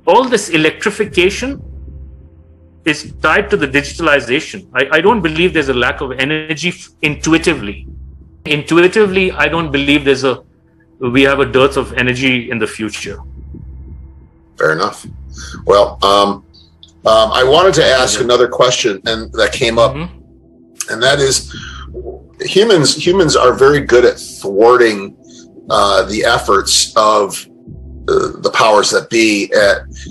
all this electrification is tied to the digitalization. I don't believe there's a lack of energy intuitively. Intuitively, I don't believe we have a dearth of energy in the future. Fair enough. Well, I wanted to ask another question and that came up, and that is, humans are very good at thwarting the efforts of the powers that be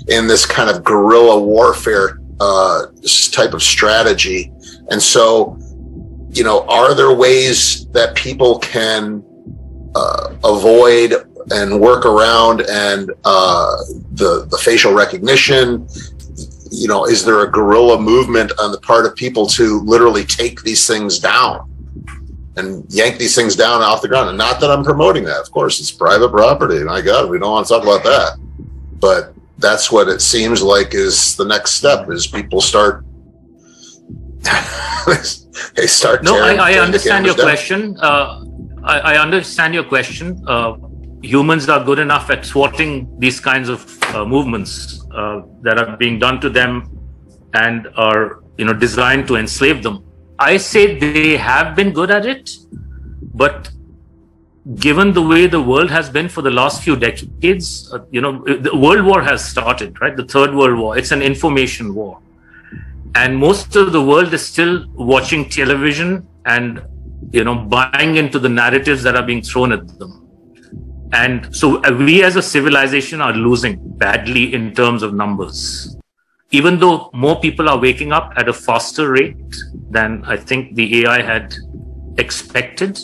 in this kind of guerrilla warfare type of strategy. And so, you know, are there ways that people can avoid and work around and the facial recognition? You know, is there a guerrilla movement on the part of people to literally take these things down and yank these things down off the ground? And not that I'm promoting that, of course, it's private property. My God, we don't want to talk about that. But that's what it seems like is the next step, is people start, they start. No, I understand your question. I understand your question. Humans are good enough at thwarting these kinds of movements that are being done to them and are, you know, designed to enslave them. I say they have been good at it, but given the way the world has been for the last few decades, you know, the World War has started, right? The Third World War. It's an information war. And most of the world is still watching television and, you know, buying into the narratives that are being thrown at them. And so we as a civilization are losing badly in terms of numbers. Even though more people are waking up at a faster rate than I think the AI had expected,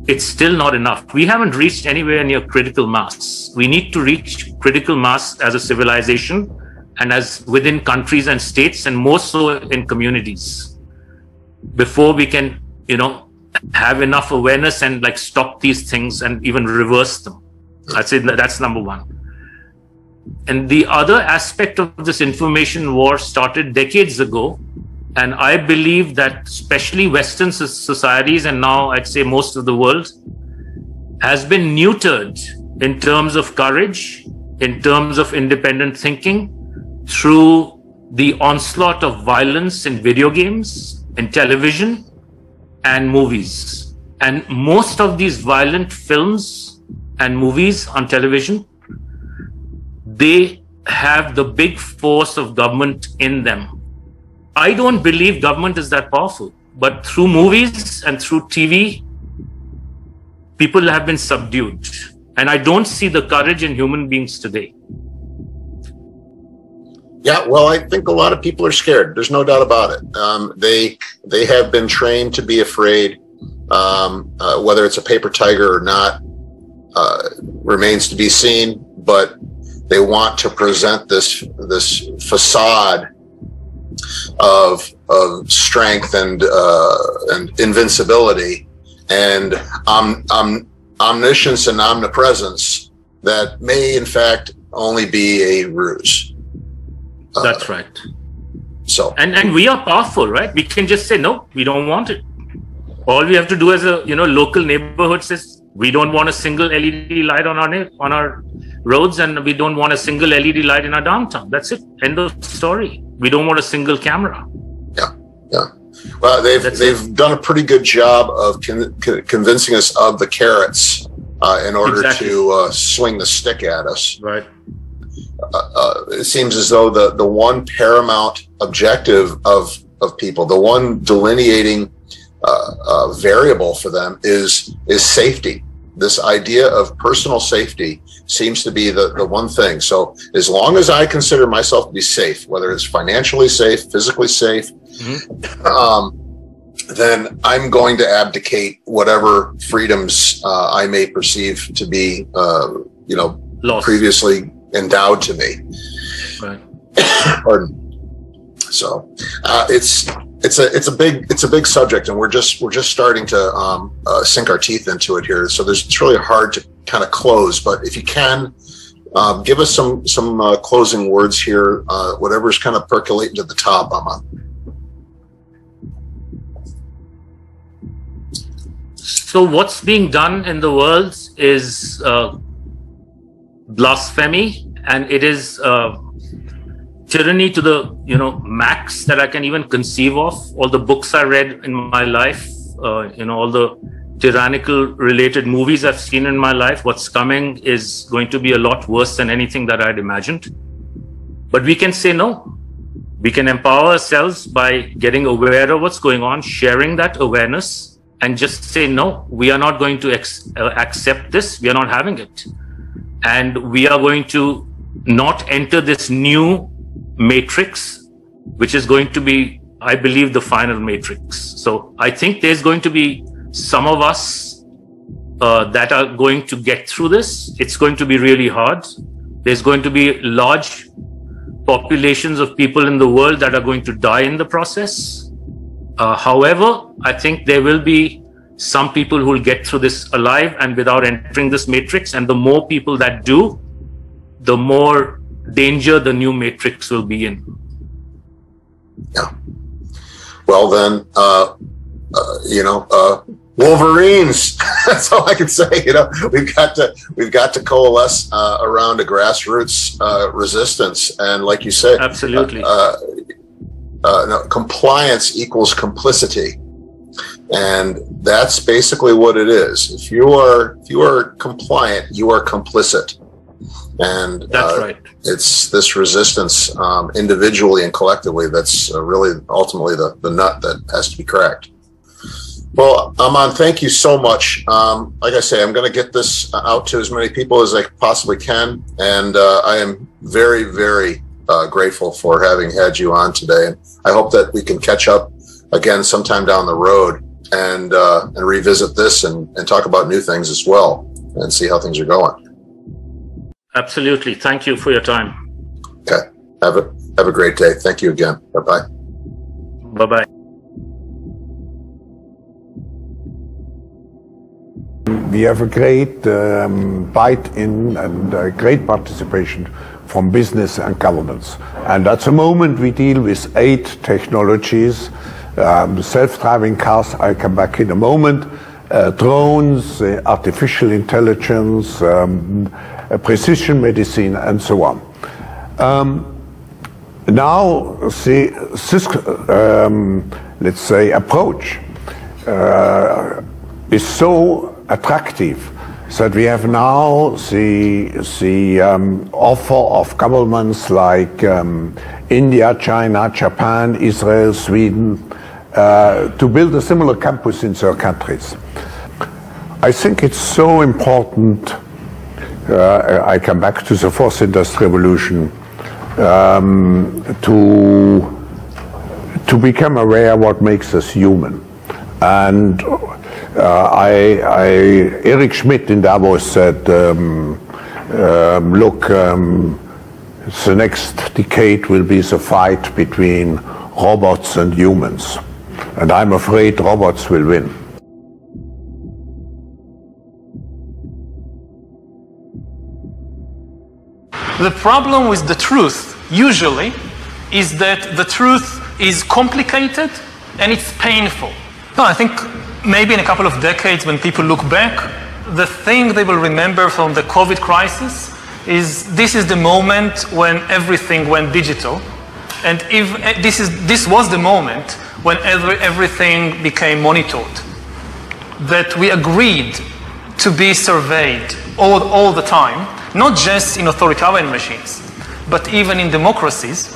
it's still not enough. We haven't reached anywhere near critical mass. We need to reach critical mass as a civilization and as within countries and states, and more so in communities, before we can, you know, have enough awareness and like stop these things and even reverse them. I'd say that's number one. And the other aspect of this information war started decades ago. And I believe that especially Western societies, and now I'd say most of the world, has been neutered in terms of courage, in terms of independent thinking, through the onslaught of violence in video games, in television, and movies. And most of these violent films and movies on television, they have the big force of government in them. I don't believe government is that powerful, but through movies and through TV, people have been subdued. And I don't see the courage in human beings today. Yeah, well, I think a lot of people are scared. There's no doubt about it. They have been trained to be afraid. Whether it's a paper tiger or not remains to be seen. But they want to present this facade of strength and invincibility and omniscience and omnipresence that may, in fact, only be a ruse. That's right. So, and we are powerful, right? We can just say, no, we don't want it. All we have to do as a, you know, local neighborhood says, we don't want a single LED light on our roads, and we don't want a single LED light in our downtown. That's it. End of story. We don't want a single camera. Yeah, yeah. Well, they've done a pretty good job of convincing us of the carrots in order to swing the stick at us. Right. It seems as though the one paramount objective of people, the one delineating variable for them is safety. This idea of personal safety seems to be the one thing. So as long as I consider myself to be safe, whether it's financially safe, physically safe, then I'm going to abdicate whatever freedoms I may perceive to be, lost, previously endowed to me. Right. Pardon. So it's a big subject, and we're just starting to sink our teeth into it here. So it's really hard to kind of close. But if you can, give us some closing words here. Whatever's kind of percolating to the top, I'm on. So what's being done in the world is blasphemy, and it is tyranny to the max that I can even conceive of. All the books I read in my life, all the tyrannical related movies I've seen in my life, what's coming is going to be a lot worse than anything that I'd imagined. But we can say no. We can empower ourselves by getting aware of what's going on, sharing that awareness, and just say, no, we are not going to accept this. We are not having it. And we are going to not enter this new matrix, which is going to be, I believe, the final matrix. So I think there's going to be some of us that are going to get through this. It's going to be really hard. There's going to be large populations of people in the world that are going to die in the process. However, I think there will be some people who will get through this alive and without entering this matrix. And the more people that do, the more danger the new matrix will be in. Yeah. Well, then, Wolverines. That's all I can say. We've got to coalesce around a grassroots resistance, and like you say, absolutely, compliance equals complicity, and that's basically what it is. If you are compliant, you are complicit, and that's right. It's this resistance, individually and collectively, that's really ultimately the nut that has to be cracked. Well, Aman, thank you so much. Like I say, I'm going to get this out to as many people as I possibly can. And I am very, very grateful for having had you on today. And I hope that we can catch up again sometime down the road and revisit this and talk about new things as well and see how things are going. Absolutely. Thank you for your time. Okay. Have a great day. Thank you again. Bye-bye. Bye-bye. We have a great bite in and great participation from business and governments. And at the moment we deal with 8 technologies, self-driving cars, I'll come back in a moment, drones, artificial intelligence, precision medicine, and so on. Now the let's say approach is so attractive that we have now the offer of governments like India, China, Japan, Israel, Sweden to build a similar campus in their countries. I think it's so important, I come back to the 4th Industrial Revolution, to become aware of what makes us human. And Eric Schmidt in Davos said, look, the next decade will be the fight between robots and humans. And I'm afraid robots will win. The problem with the truth, usually, is that the truth is complicated and it's painful. No, I think maybe in a couple of decades when people look back, the thing they will remember from the COVID crisis is this is the moment when everything went digital. And if this was the moment when everything became monitored. That we agreed to be surveyed all the time, not just in authoritarian regimes, but even in democracies.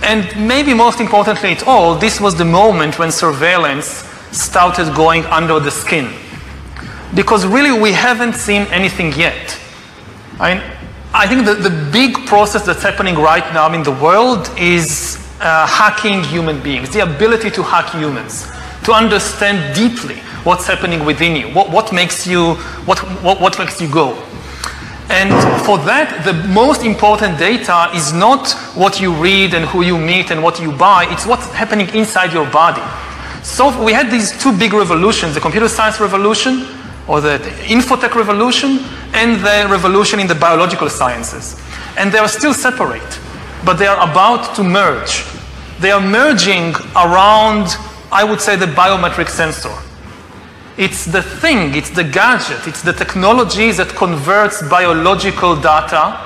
And maybe most importantly at all, this was the moment when surveillance started going under the skin. Because really we haven't seen anything yet. I think that the big process that's happening right now in the world is hacking human beings, the ability to hack humans, to understand deeply what's happening within you, what makes you go. And for that, the most important data is not what you read and who you meet and what you buy, it's what's happening inside your body. So we had these 2 big revolutions, the computer science revolution, or the infotech revolution, and the revolution in the biological sciences. And they are still separate, but they are about to merge. They are merging around, I would say, the biometric sensor. It's the thing, it's the gadget, it's the technology that converts biological data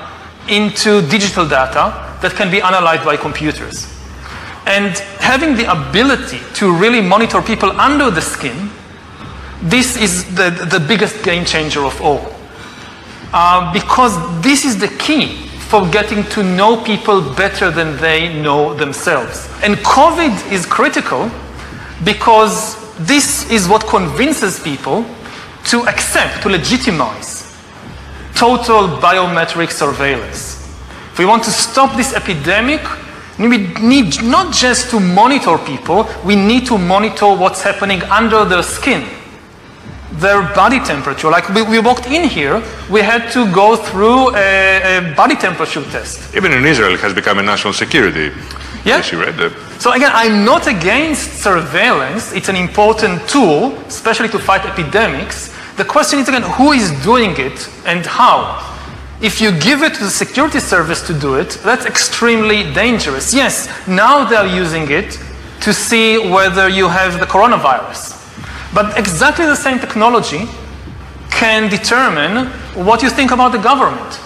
into digital data that can be analyzed by computers. And having the ability to really monitor people under the skin, this is the biggest game changer of all. Because this is the key for getting to know people better than they know themselves. And COVID is critical because this is what convinces people to accept, to legitimize total biometric surveillance. If we want to stop this epidemic, we need not just to monitor people, we need to monitor what's happening under their skin, their body temperature. Like we walked in here, we had to go through a body temperature test. Even in Israel, it has become a national security issue, right? So again, I'm not against surveillance. It's an important tool, especially to fight epidemics. The question is, again, who is doing it and how? If you give it to the security service to do it, that's extremely dangerous. Yes, now they're using it to see whether you have the coronavirus. But exactly the same technology can determine what you think about the government.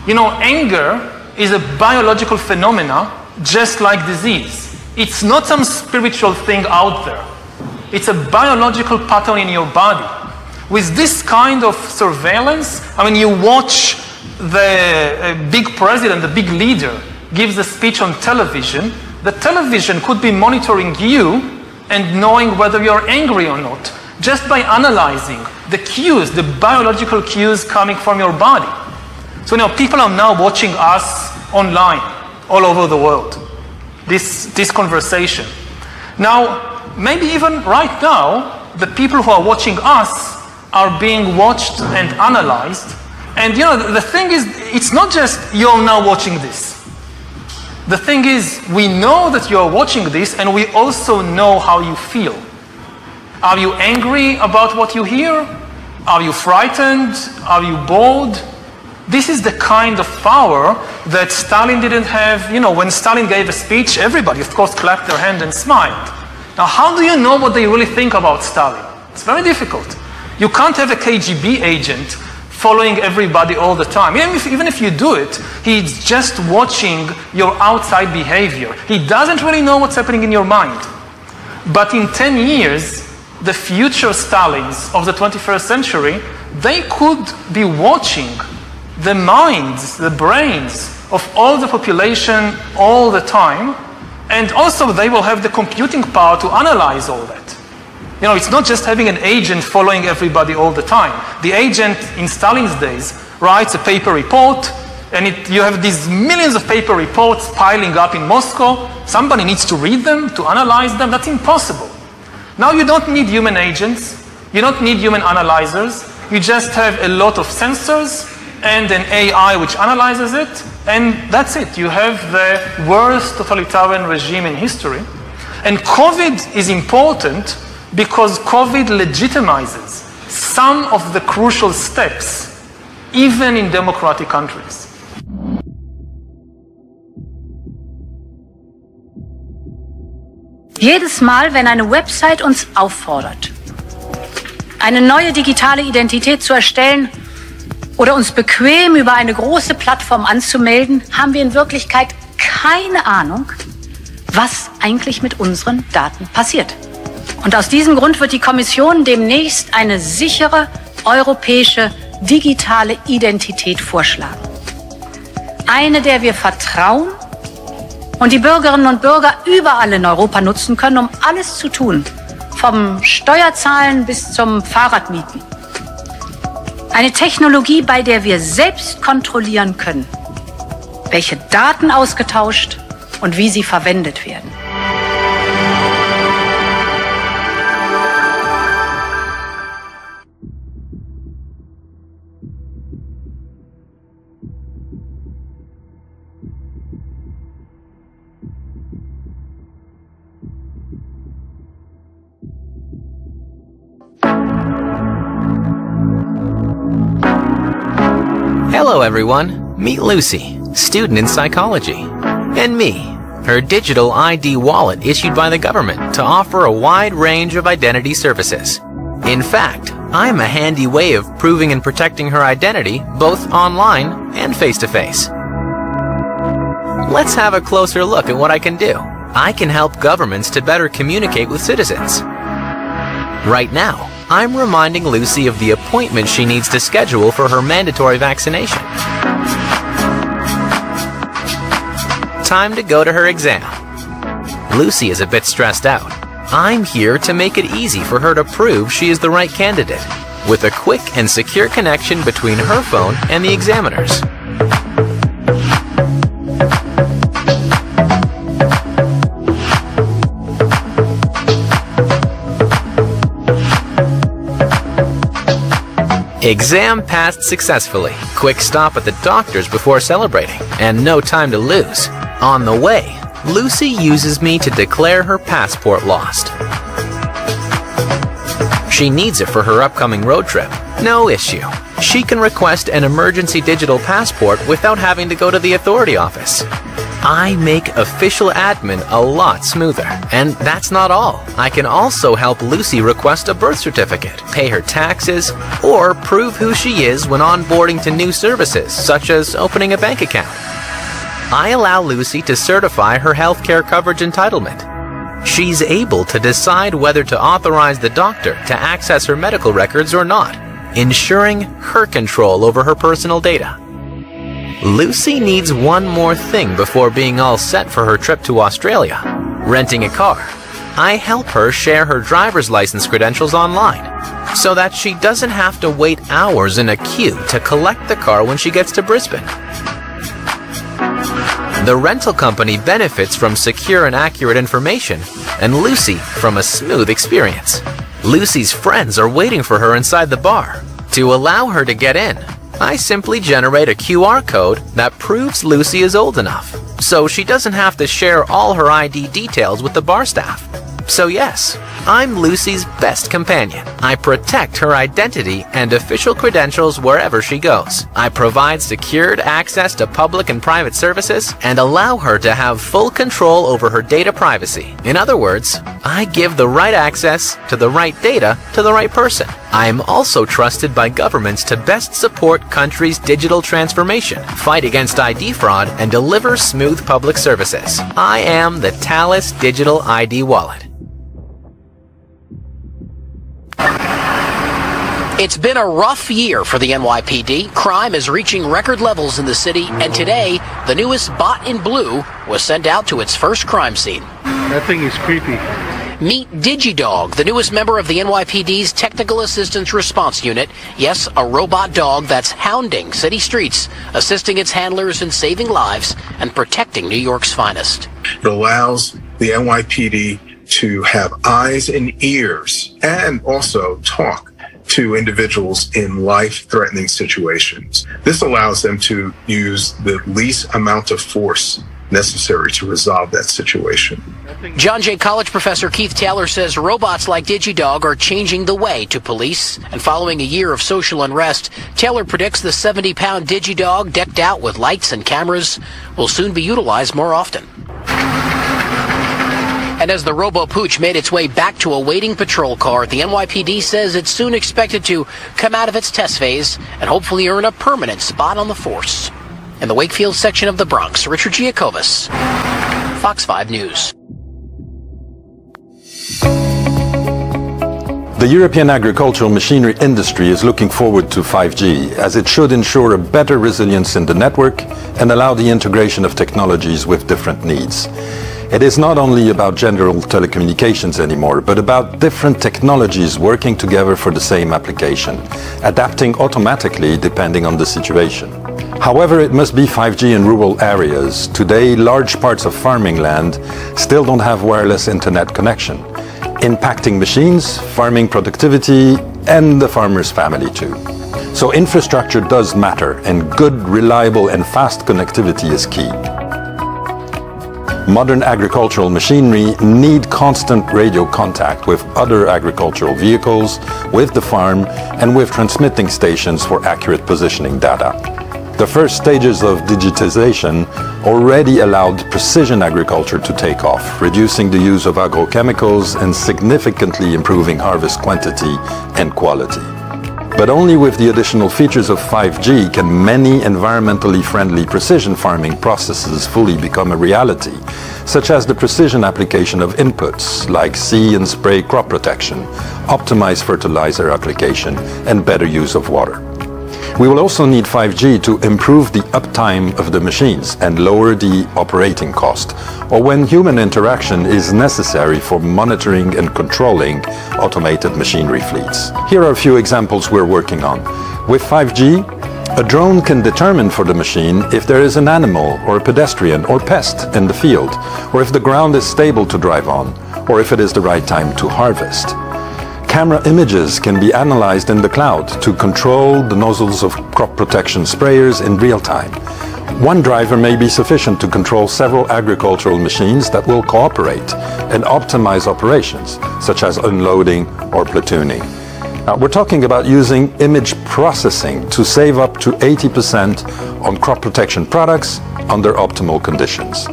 You know, anger is a biological phenomena just like disease. It's not some spiritual thing out there. It's a biological pattern in your body. With this kind of surveillance, I mean, you watch the big president, the big leader, gives a speech on television. The television could be monitoring you and knowing whether you're angry or not, just by analyzing the cues, the biological cues coming from your body. So, you know, people are now watching us online, all over the world, this conversation. Now, maybe even right now, the people who are watching us are being watched and analyzed. And, you know, the thing is, it's not just you're now watching this. The thing is, we know that you're watching this, and we also know how you feel. Are you angry about what you hear? Are you frightened? Are you bored? This is the kind of power that Stalin didn't have. You know, when Stalin gave a speech, everybody, of course, clapped their hand and smiled. Now, how do you know what they really think about Stalin? It's very difficult. You can't have a KGB agent following everybody all the time. Even if you do it, he's just watching your outside behavior. He doesn't really know what's happening in your mind. But in 10 years, the future Stalins of the 21st century, they could be watching the minds, the brains of all the population all the time, and also they will have the computing power to analyze all that. You know, it's not just having an agent following everybody all the time. The agent in Stalin's days writes a paper report, and you have these millions of paper reports piling up in Moscow. Somebody needs to read them, to analyze them. That's impossible. Now you don't need human agents. You don't need human analyzers. You just have a lot of sensors and an AI which analyzes it, and that's it. You have the worst totalitarian regime in history. And COVID is important because COVID legitimizes some of the crucial steps, even in democratic countries. Jedes Mal, wenn eine Website uns auffordert, eine neue digitale Identität zu erstellen oder uns bequem über eine große Plattform anzumelden, haben wir in Wirklichkeit keine Ahnung, was eigentlich mit unseren Daten passiert. Und aus diesem Grund wird die Kommission demnächst eine sichere europäische digitale Identität vorschlagen. Eine, der wir vertrauen und die Bürgerinnen und Bürger überall in Europa nutzen können, um alles zu tun, vom Steuerzahlen bis zum Fahrradmieten. Eine Technologie, bei der wir selbst kontrollieren können, welche Daten ausgetauscht und wie sie verwendet werden. Hello everyone, meet Lucy, student in psychology, and me, her digital ID wallet issued by the government to offer a wide range of identity services. In fact, I'm a handy way of proving and protecting her identity both online and face-to-face. Let's have a closer look at what I can do. I can help governments to better communicate with citizens. Right now, I'm reminding Lucy of the appointment she needs to schedule for her mandatory vaccination. Time to go to her exam. Lucy is a bit stressed out. I'm here to make it easy for her to prove she is the right candidate, with a quick and secure connection between her phone and the examiner's. Exam passed successfully. Quick stop at the doctor's before celebrating, and no time to lose. On the way, Lucy uses me to declare her passport lost. She needs it for her upcoming road trip. No issue. She can request an emergency digital passport without having to go to the authority office. I make official admin a lot smoother. And that's not all. I can also help Lucy request a birth certificate, pay her taxes, or prove who she is when onboarding to new services, such as opening a bank account. I allow Lucy to certify her healthcare coverage entitlement. She's able to decide whether to authorize the doctor to access her medical records or not, ensuring her control over her personal data. Lucy needs one more thing before being all set for her trip to Australia: renting a car. I help her share her driver's license credentials online, so that she doesn't have to wait hours in a queue to collect the car when she gets to Brisbane. The rental company benefits from secure and accurate information, and Lucy from a smooth experience. Lucy's friends are waiting for her inside the bar. To allow her to get in, I simply generate a QR code that proves Lucy is old enough, so she doesn't have to share all her ID details with the bar staff. So yes, I'm Lucy's best companion. I protect her identity and official credentials wherever she goes. I provide secured access to public and private services and allow her to have full control over her data privacy. In other words, I give the right access to the right data to the right person. I am also trusted by governments to best support countries' digital transformation, fight against ID fraud, and deliver smooth public services. I am the Thales Digital ID Wallet. It's been a rough year for the NYPD. Crime is reaching record levels in the city, and today, the newest bot in blue was sent out to its first crime scene. That thing is creepy. Meet DigiDog, the newest member of the NYPD's Technical Assistance Response Unit. Yes, a robot dog that's hounding city streets, assisting its handlers in saving lives and protecting New York's finest. It allows the NYPD to have eyes and ears and also talk to individuals in life-threatening situations. This allows them to use the least amount of force necessary to resolve that situation. John Jay College professor Keith Taylor says robots like DigiDog are changing the way to police. And following a year of social unrest, Taylor predicts the 70-pound DigiDog, decked out with lights and cameras, will soon be utilized more often. And as the Robo-Pooch made its way back to a waiting patrol car, the NYPD says it's soon expected to come out of its test phase and hopefully earn a permanent spot on the force. In the Wakefield section of the Bronx, Richard Giacobas, Fox 5 News. The European agricultural machinery industry is looking forward to 5G, as it should ensure a better resilience in the network and allow the integration of technologies with different needs. It is not only about general telecommunications anymore, but about different technologies working together for the same application, adapting automatically depending on the situation. However, it must be 5G in rural areas. Today, large parts of farming land still don't have wireless internet connection, impacting machines, farming productivity, and the farmer's family too. So infrastructure does matter, and good, reliable, and fast connectivity is key. Modern agricultural machinery need constant radio contact with other agricultural vehicles, with the farm, and with transmitting stations for accurate positioning data. The first stages of digitization already allowed precision agriculture to take off, reducing the use of agrochemicals and significantly improving harvest quantity and quality. But only with the additional features of 5G can many environmentally friendly precision farming processes fully become a reality, such as the precision application of inputs like see and spray crop protection, optimized fertilizer application, and better use of water. We will also need 5G to improve the uptime of the machines and lower the operating cost, or when human interaction is necessary for monitoring and controlling automated machinery fleets. Here are a few examples we're working on. With 5G, a drone can determine for the machine if there is an animal or a pedestrian or pest in the field, or if the ground is stable to drive on, or if it is the right time to harvest. Camera images can be analyzed in the cloud to control the nozzles of crop protection sprayers in real time. One driver may be sufficient to control several agricultural machines that will cooperate and optimize operations, such as unloading or platooning. Now, we're talking about using image processing to save up to 80% on crop protection products under optimal conditions.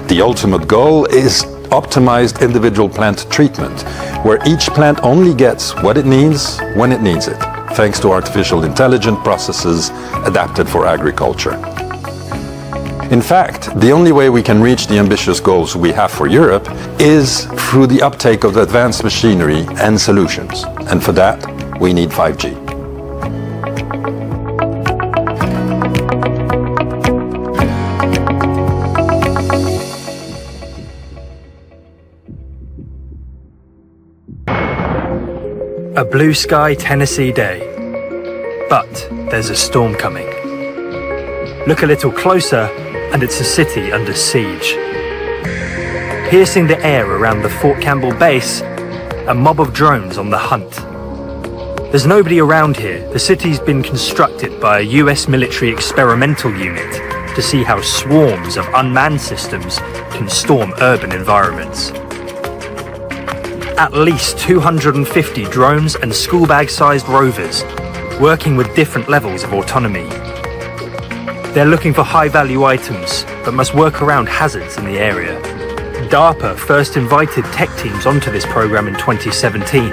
The ultimate goal is optimized individual plant treatment, where each plant only gets what it needs when it needs it, thanks to artificial intelligence processes adapted for agriculture. In fact, the only way we can reach the ambitious goals we have for Europe is through the uptake of advanced machinery and solutions. And for that, we need 5G. A blue sky Tennessee day, but there's a storm coming. Look a little closer and it's a city under siege. Piercing the air around the Fort Campbell base, a mob of drones on the hunt. There's nobody around here. The city's been constructed by a US military experimental unit to see how swarms of unmanned systems can storm urban environments. At least 250 drones and school bag-sized rovers, working with different levels of autonomy. They're looking for high-value items, but must work around hazards in the area. DARPA first invited tech teams onto this program in 2017.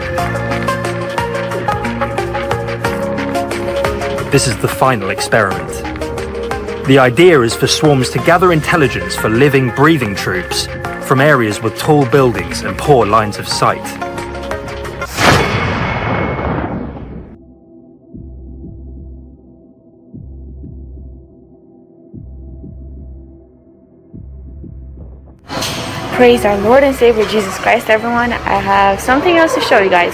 This is the final experiment. The idea is for swarms to gather intelligence for living, breathing troops from areas with tall buildings and poor lines of sight. Praise our Lord and Savior Jesus Christ, everyone. I have something else to show you guys.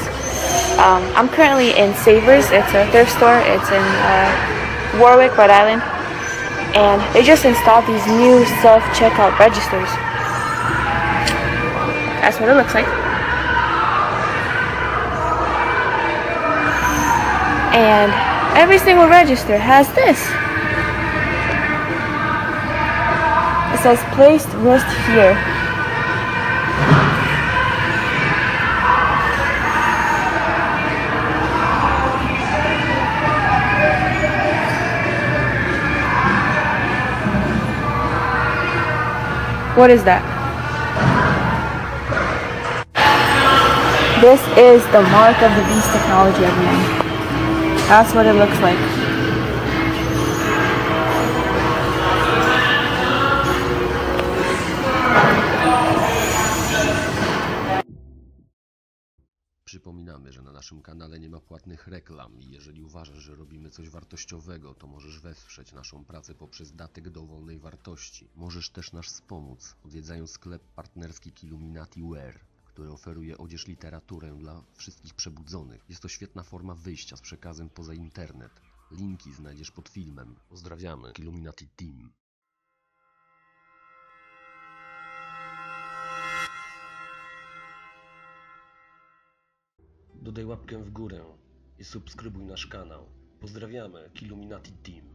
I'm currently in Savers. It's a thrift store. It's in Warwick, Rhode Island. And they just installed these new self-checkout registers. That's what it looks like. And every single register has this. It says placed list here. What is that? This is the mark of the beast technology, everyone. That's what it looks like. Przypominamy, że na naszym kanale nie ma płatnych reklam i jeżeli uważasz, że robimy coś wartościowego, to możesz wesprzeć naszą pracę poprzez datek dowolnej wartości. Możesz też nas wspomóc, odwiedzając sklep partnerski KILLUMINATI, który oferuje odzież, literaturę dla wszystkich przebudzonych. Jest to świetna forma wyjścia z przekazem poza internet. Linki znajdziesz pod filmem. Pozdrawiamy, KILLUMINATI Team. Dodaj łapkę w górę i subskrybuj nasz kanał. Pozdrawiamy, KILLUMINATI Team.